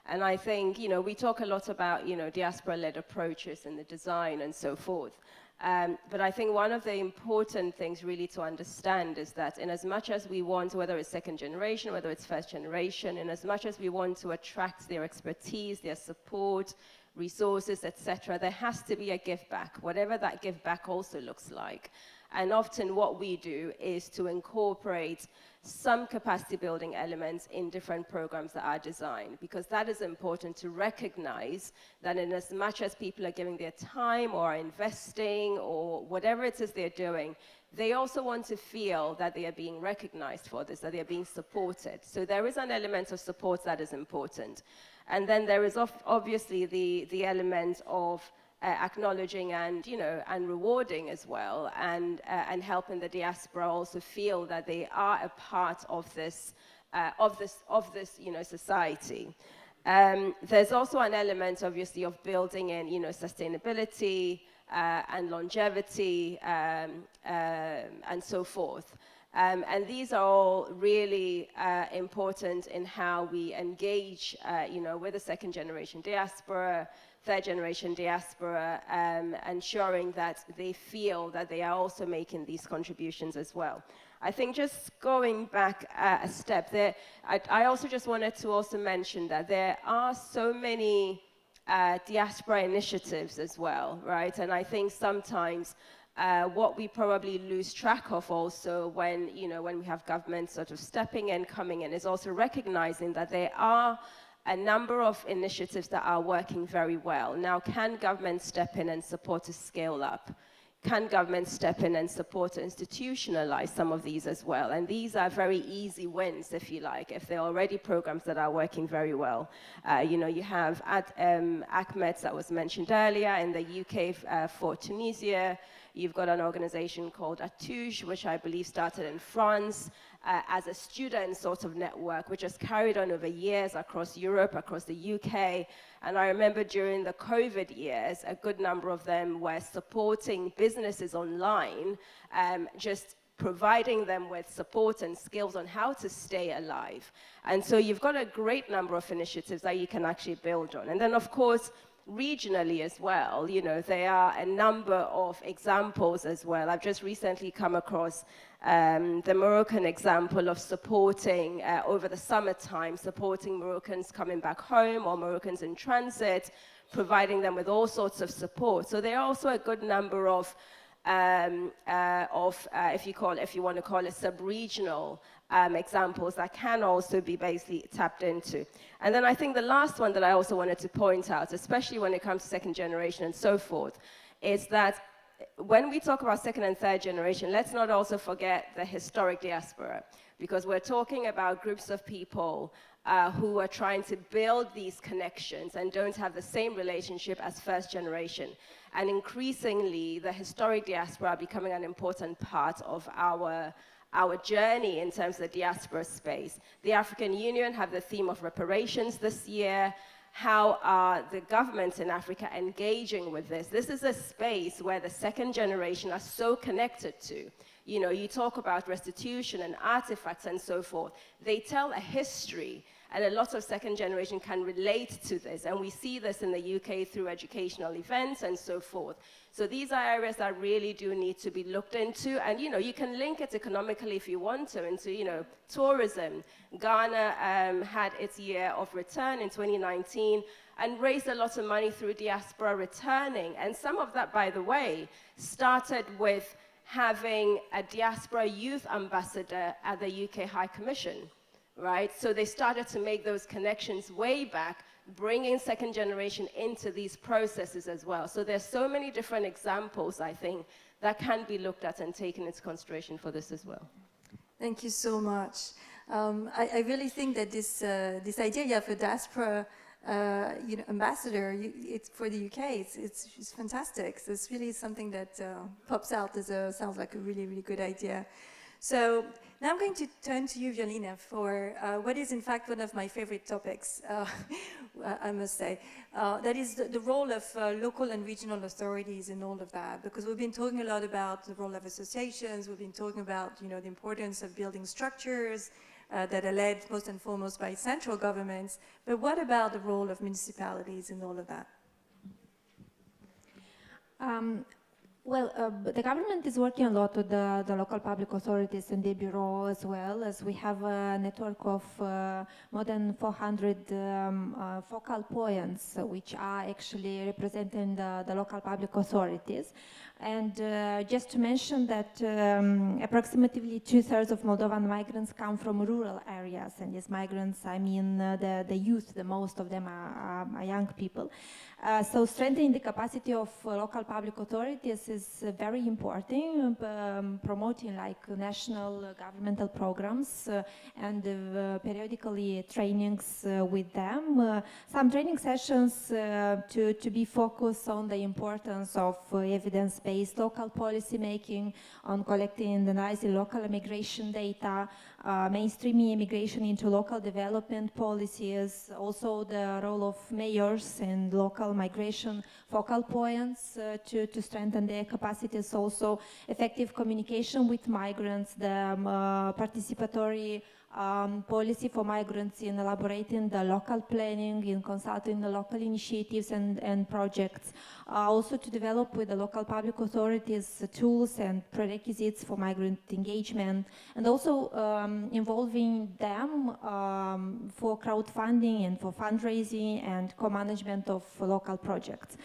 And I think we talk a lot about diaspora-led approaches and the design and so forth. But I think one of the important things really to understand is that in as much as we want, whether it's second generation, whether it's first generation, in as much as we want to attract their expertise, their support, resources, etc., there has to be a give back, whatever that give back also looks like. And often what we do is to incorporate some capacity building elements in different programs that are designed, because that is important to recognize that in as much as people are giving their time or are investing or whatever it is they're doing, they also want to feel that they are being recognized for this, that they are being supported. So there is an element of support that is important. And then there is obviously the element of acknowledging and and rewarding as well, and helping the diaspora also feel that they are a part of this society. There's also an element obviously of building in sustainability and longevity and so forth. And these are all really important in how we engage, with the second generation diaspora, third generation diaspora, ensuring that they feel that they are also making these contributions as well. I think just going back a step there, I also just wanted to also mention that there are so many diaspora initiatives as well, right? And I think sometimes what we probably lose track of also when we have government sort of stepping in, coming in, is also recognizing that there are a number of initiatives that are working very well. Now, can government step in and support to scale up? can governments step in and support to institutionalize some of these as well? And these are very easy wins, if you like, if they're already programs that are working very well. You know, you have ACMET that was mentioned earlier in the UK for Tunisia. You've got an organization called Atouche, which I believe started in France as a student sort of network, which has carried on over years across Europe, across the UK. And I remember during the COVID years, a good number of them were supporting businesses online, just providing them with support and skills on how to stay alive. And so you've got a great number of initiatives that you can actually build on. And then, of course, regionally as well, you know, there are a number of examples as well. I've just recently come across the Moroccan example of supporting, over the summertime, supporting Moroccans coming back home or Moroccans in transit, providing them with all sorts of support. So there are also a good number of if you want to call it sub-regional examples that can also be basically tapped into. And then I think the last one that I also wanted to point out, especially when it comes to second generation and so forth, is that when we talk about second and third generation, let's not also forget the historic diaspora, because we're talking about groups of people who are trying to build these connections and don't have the same relationship as first generation. And increasingly, the historic diaspora are becoming an important part of our journey in terms of the diaspora space. The African Union have the theme of reparations this year. How are the governments in Africa engaging with this? This is a space where the second generation are so connected to. You know, you talk about restitution and artifacts and so forth. They tell a history, and a lot of second generation can relate to this. And we see this in the UK through educational events and so forth. So these are areas that really do need to be looked into. And, you know, you can link it economically if you want to into, you know, tourism. Ghana had its year of return in 2019 and raised a lot of money through diaspora returning. And some of that, by the way, started with having a diaspora youth ambassador at the UK High Commission, right? So they started to make those connections way back, bringing second generation into these processes as well. So there's so many different examples, I think, that can be looked at and taken into consideration for this as well. Thank you so much. I really think that this idea of a diaspora ambassador, it's for the UK. It's fantastic. So it's really something that pops out as sounds like a really, really good idea. So now I'm going to turn to you, Violina, for what is in fact one of my favorite topics, I must say. That is the role of local and regional authorities in all of that, because we've been talking a lot about the role of associations, we've been talking about, you know, the importance of building structures that are led most and foremost by central governments, but what about the role of municipalities in all of that? The government is working a lot with the local public authorities and the bureau as well, as we have a network of more than 400 focal points, which are actually representing the local public authorities. And just to mention that approximately 2/3 of Moldovan migrants come from rural areas, and these migrants, I mean the youth, the most of them are young people. So strengthening the capacity of local public authorities is very important, promoting like national governmental programs and periodically trainings with them. Some training sessions to be focused on the importance of evidence-based local policy making, on collecting and analyzing local immigration data, mainstreaming immigration into local development policies, also the role of mayors and local migration focal points to strengthen their capacities, also effective communication with migrants, the participatory policy for migrants in elaborating the local planning, in consulting the local initiatives and projects, also to develop with the local public authorities tools and prerequisites for migrant engagement, and also involving them for crowdfunding and for fundraising and co-management of local projects.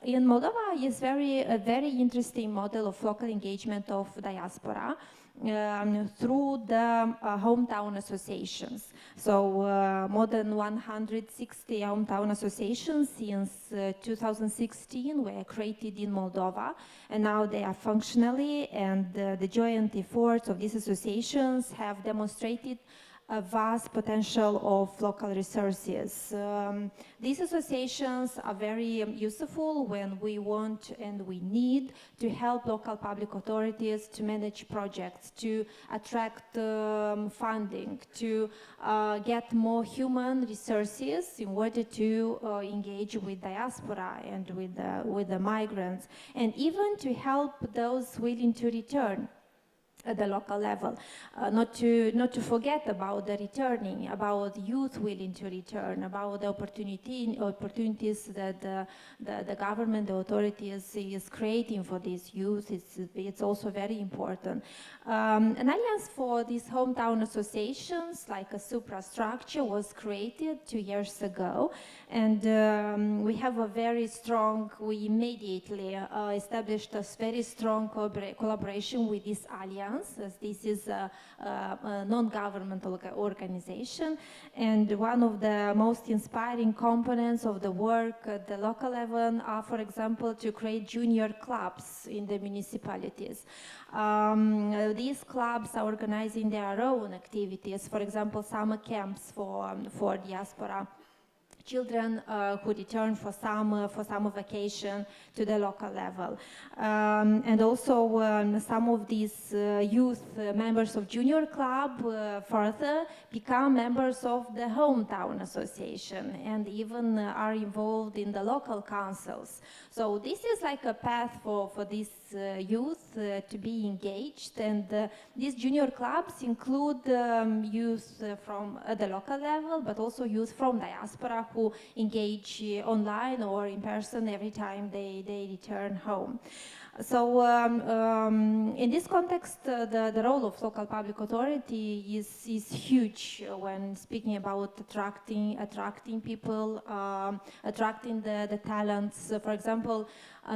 In Moldova is a very interesting model of local engagement of diaspora. through the hometown associations. So more than 160 hometown associations since 2016 were created in Moldova, and now they are functionally, and the joint efforts of these associations have demonstrated a vast potential of local resources. These associations are very useful when we want and we need to help local public authorities to manage projects, to attract funding, to get more human resources in order to engage with diaspora and with the migrants, and even to help those willing to return at the local level, not to forget about the returning, about youth willing to return, about the opportunities that the government, the authorities is creating for these youth. It's also very important. An alliance for these hometown associations, like a suprastructure, was created 2 years ago, and we have a very strong. We immediately established a very strong collaboration with this alliance, as this is a non-governmental organization, and one of the most inspiring components of the work at the local level are, for example, to create junior clubs in the municipalities. These clubs are organizing their own activities, for example, summer camps for diaspora children who return for summer vacation to the local level. And also some of these youth members of junior club further become members of the hometown association and even are involved in the local councils. So this is like a path for these youth to be engaged, and these junior clubs include youth from the local level, but also youth from diaspora who engage online or in person every time they return home. So in this context, the role of local public authority is huge when speaking about attracting people, attracting the talents. For example,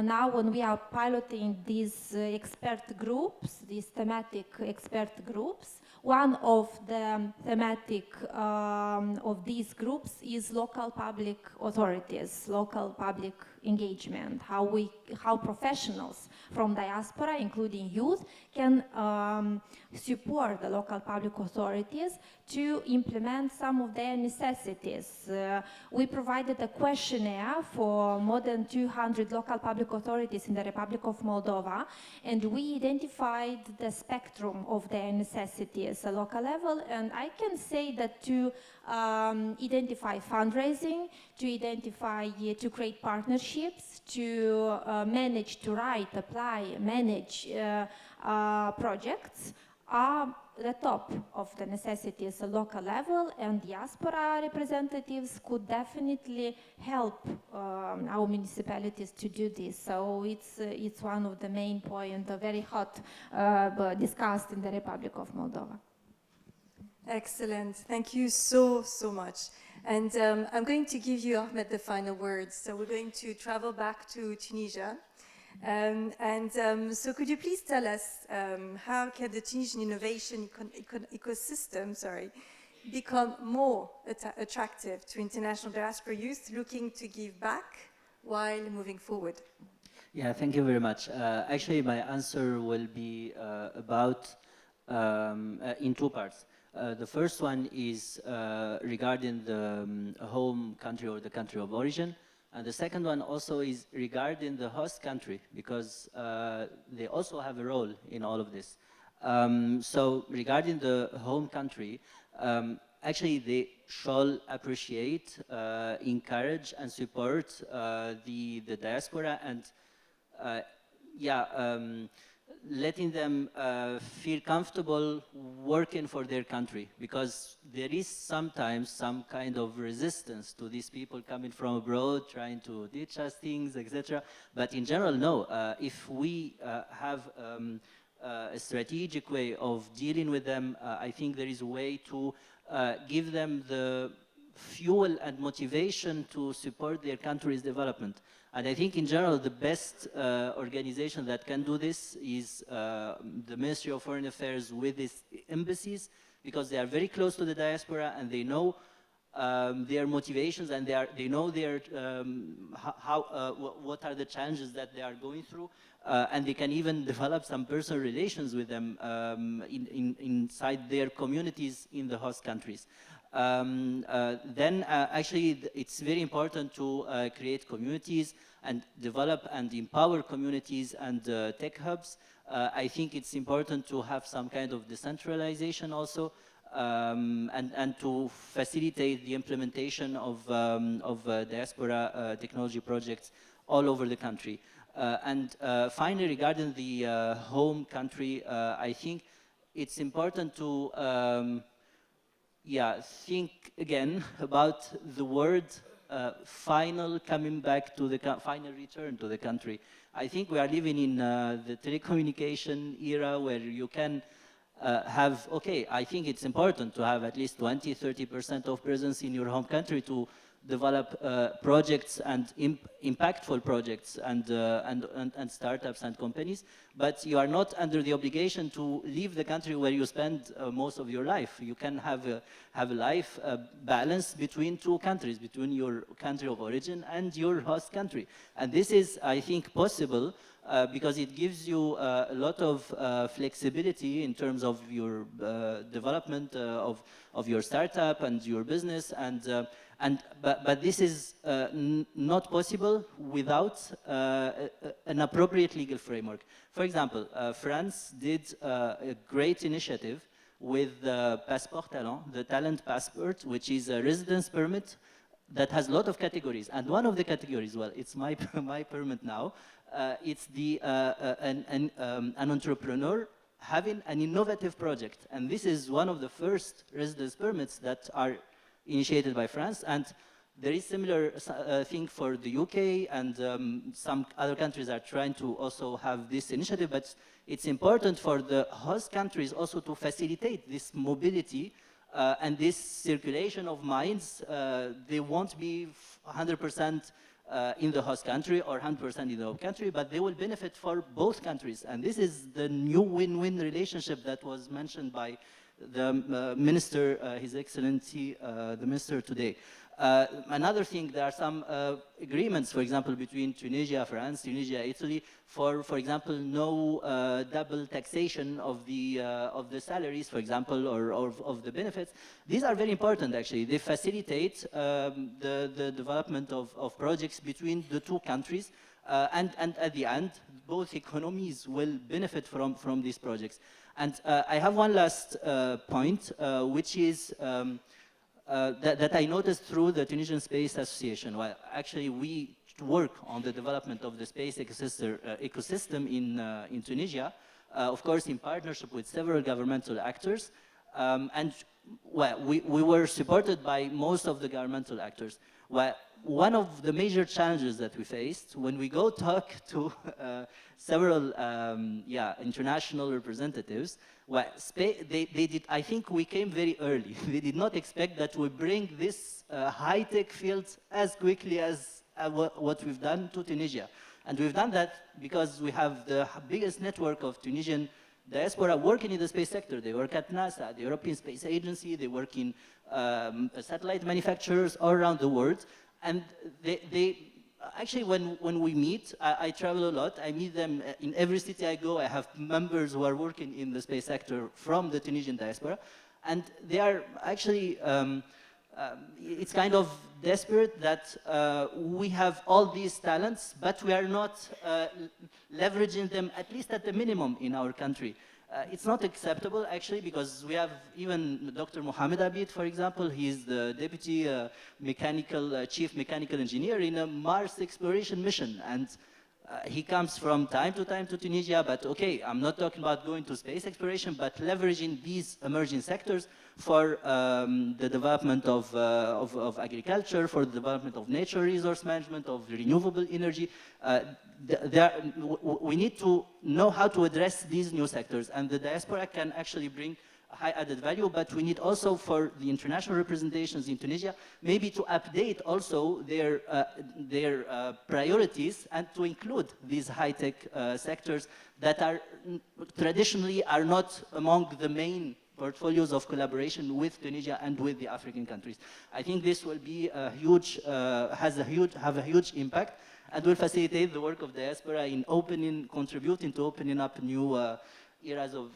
now when we are piloting these expert groups, these thematic expert groups, one of the thematic of these groups is local public authorities, local public engagement, how professionals from diaspora, including youth, can support the local public authorities to implement some of their necessities. We provided a questionnaire for more than 200 local public authorities in the Republic of Moldova, and we identified the spectrum of their necessities at local level, and I can say that to identify fundraising, to create partnerships, to manage, to write, apply, manage projects are the top of the necessities at local level, and diaspora representatives could definitely help our municipalities to do this. So it's one of the main points, very hot, discussed in the Republic of Moldova. Excellent. Thank you so much. And I'm going to give you, Ahmed, the final words. So we're going to travel back to Tunisia. So could you please tell us how can the Tunisian innovation ecosystem become more attractive to international diaspora youth looking to give back while moving forward? Yeah, thank you very much. Actually, my answer will be about in two parts. The first one is regarding the home country or the country of origin. And the second one also is regarding the host country, because they also have a role in all of this. So regarding the home country, actually they shall appreciate, encourage and support the diaspora, and letting them feel comfortable working for their country, because there is sometimes some kind of resistance to these people coming from abroad trying to teach us things, etc. But in general, no. If we have a strategic way of dealing with them, I think there is a way to give them the fuel and motivation to support their country's development. And I think in general, the best organization that can do this is the Ministry of Foreign Affairs with its embassies, because they are very close to the diaspora and they know their motivations and they know their, what are the challenges that they are going through. And they can even develop some personal relations with them inside their communities in the host countries. Actually, it's very important to create communities and develop and empower communities and tech hubs. I think it's important to have some kind of decentralization also, and to facilitate the implementation of diaspora technology projects all over the country. Finally, regarding the home country, I think it's important to think again about the word final coming back to the final return to the country. I think we are living in the telecommunication era where you can have, okay, I think it's important to have at least 20–30% of presence in your home country to develop projects and impactful projects and startups and companies, but you are not under the obligation to leave the country where you spend most of your life. You can have a life balance between two countries, between your country of origin and your host country. And this is, I think, possible because it gives you a lot of flexibility in terms of your development of your startup and your business, but this is not possible without an appropriate legal framework. For example, France did a great initiative with the Passeport Talent, the talent passport, which is a residence permit that has a lot of categories. And one of the categories, well, it's my permit now, it's an entrepreneur having an innovative project. And this is one of the first residence permits that are initiated by France, and there is similar thing for the UK, and some other countries are trying to also have this initiative, but it's important for the host countries also to facilitate this mobility and this circulation of minds. They won't be 100% in the host country or 100% in the home country, but they will benefit for both countries. And this is the new win-win relationship that was mentioned by the Minister, His Excellency, the Minister today. Another thing, there are some agreements, for example, between Tunisia, France, Tunisia, Italy, for example, no double taxation of the salaries, for example, or of the benefits. These are very important, actually. They facilitate the development of projects between the two countries, and at the end, both economies will benefit from these projects. And I have one last point, which is that I noticed through the Tunisian Space Association. Well, actually, we work on the development of the space ecosystem in Tunisia, of course, in partnership with several governmental actors. And well, we were supported by most of the governmental actors. Well, one of the major challenges that we faced when we go talk to several international representatives, well, they did, I think we came very early. They did not expect that we bring this high-tech field as quickly as what we've done to Tunisia. And we've done that because we have the biggest network of Tunisian diaspora working in the space sector. They work at NASA, the European Space Agency, they work in satellite manufacturers all around the world. And they actually, when we meet, I travel a lot. I meet them in every city I go. I have members who are working in the space sector from the Tunisian diaspora. And they are actually, it's kind of desperate that we have all these talents, but we are not leveraging them, at least at the minimum, in our country. It's not acceptable, actually, because we have even Dr. Mohamed Abid, for example. He's the deputy chief mechanical engineer in a Mars exploration mission. And he comes from time to time to Tunisia, but okay, I'm not talking about going to space exploration, but leveraging these emerging sectors for the development of agriculture, for the development of nature resource management, of renewable energy. We need to know how to address these new sectors, and the diaspora can actually bring high added value, but we need also for the international representations in Tunisia, maybe to update also their priorities and to include these high-tech sectors that are traditionally are not among the main portfolios of collaboration with Tunisia and with the African countries. I think this will be a huge, have a huge impact, and will facilitate the work of diaspora in contributing to opening up new eras of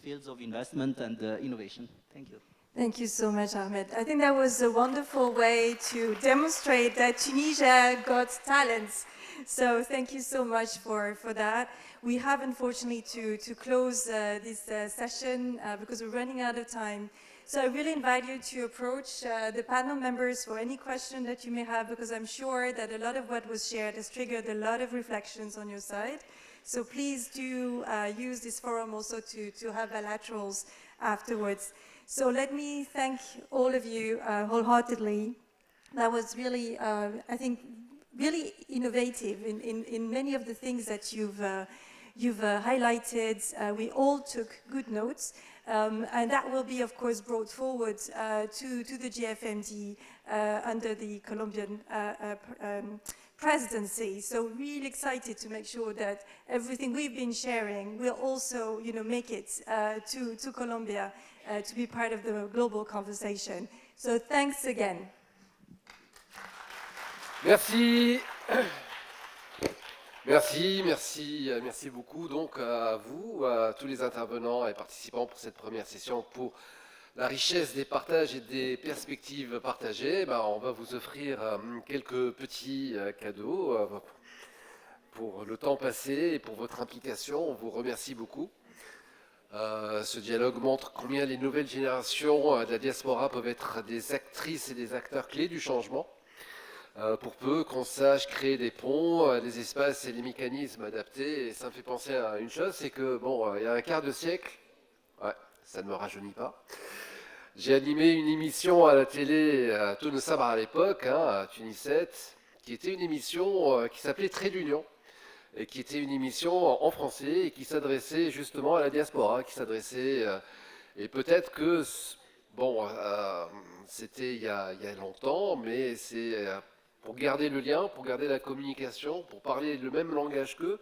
fields of investment and innovation. Thank you. Thank you so much, Ahmed. I think that was a wonderful way to demonstrate that Tunisia got talents. So thank you so much for that. We have, unfortunately, to close this session because we're running out of time. So I really invite you to approach the panel members for any question that you may have, because I'm sure that a lot of what was shared has triggered a lot of reflections on your side. So please do use this forum also to have bilaterals afterwards. So let me thank all of you wholeheartedly. That was really, I think, really innovative in many of the things that you've highlighted. We all took good notes. And that will be, of course, brought forward to the GFMD under the Colombian presidency. So really excited to make sure that everything we've been sharing will also, make it to Colombia to be part of the global conversation. So thanks again. Merci. Merci beaucoup donc à vous, à tous les intervenants et participants pour cette première session, pour la richesse des partages et des perspectives partagées. On va vous offrir quelques petits cadeaux pour le temps passé et pour votre implication. On vous remercie beaucoup. Ce dialogue montre combien les nouvelles générations de la diaspora peuvent être des actrices et des acteurs clés du changement. Pour peu qu'on sache créer des ponts, des espaces et des mécanismes adaptés. Et ça me fait penser à une chose, c'est que, il y a un quart de siècle, ça ne me rajeunit pas, j'ai animé une émission à la télé à Tunis à l'époque, à Tunis 7, qui était une émission qui s'appelait Trait d'Union, et qui était une émission en français et qui s'adressait justement à la diaspora, et peut-être que, c'était il y a longtemps, mais c'est... pour garder le lien, pour garder la communication, pour parler le même langage qu'eux,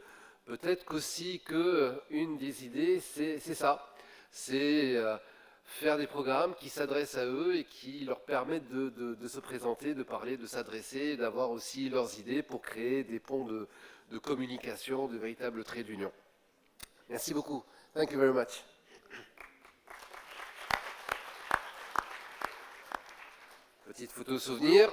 peut-être qu'aussi qu'une des idées, c'est ça. C'est faire des programmes qui s'adressent à eux et qui leur permettent de se présenter, de parler, de s'adresser, d'avoir aussi leurs idées pour créer des ponts de communication, de véritables traits d'union. Merci beaucoup. Thank you very much. Petite photo souvenir.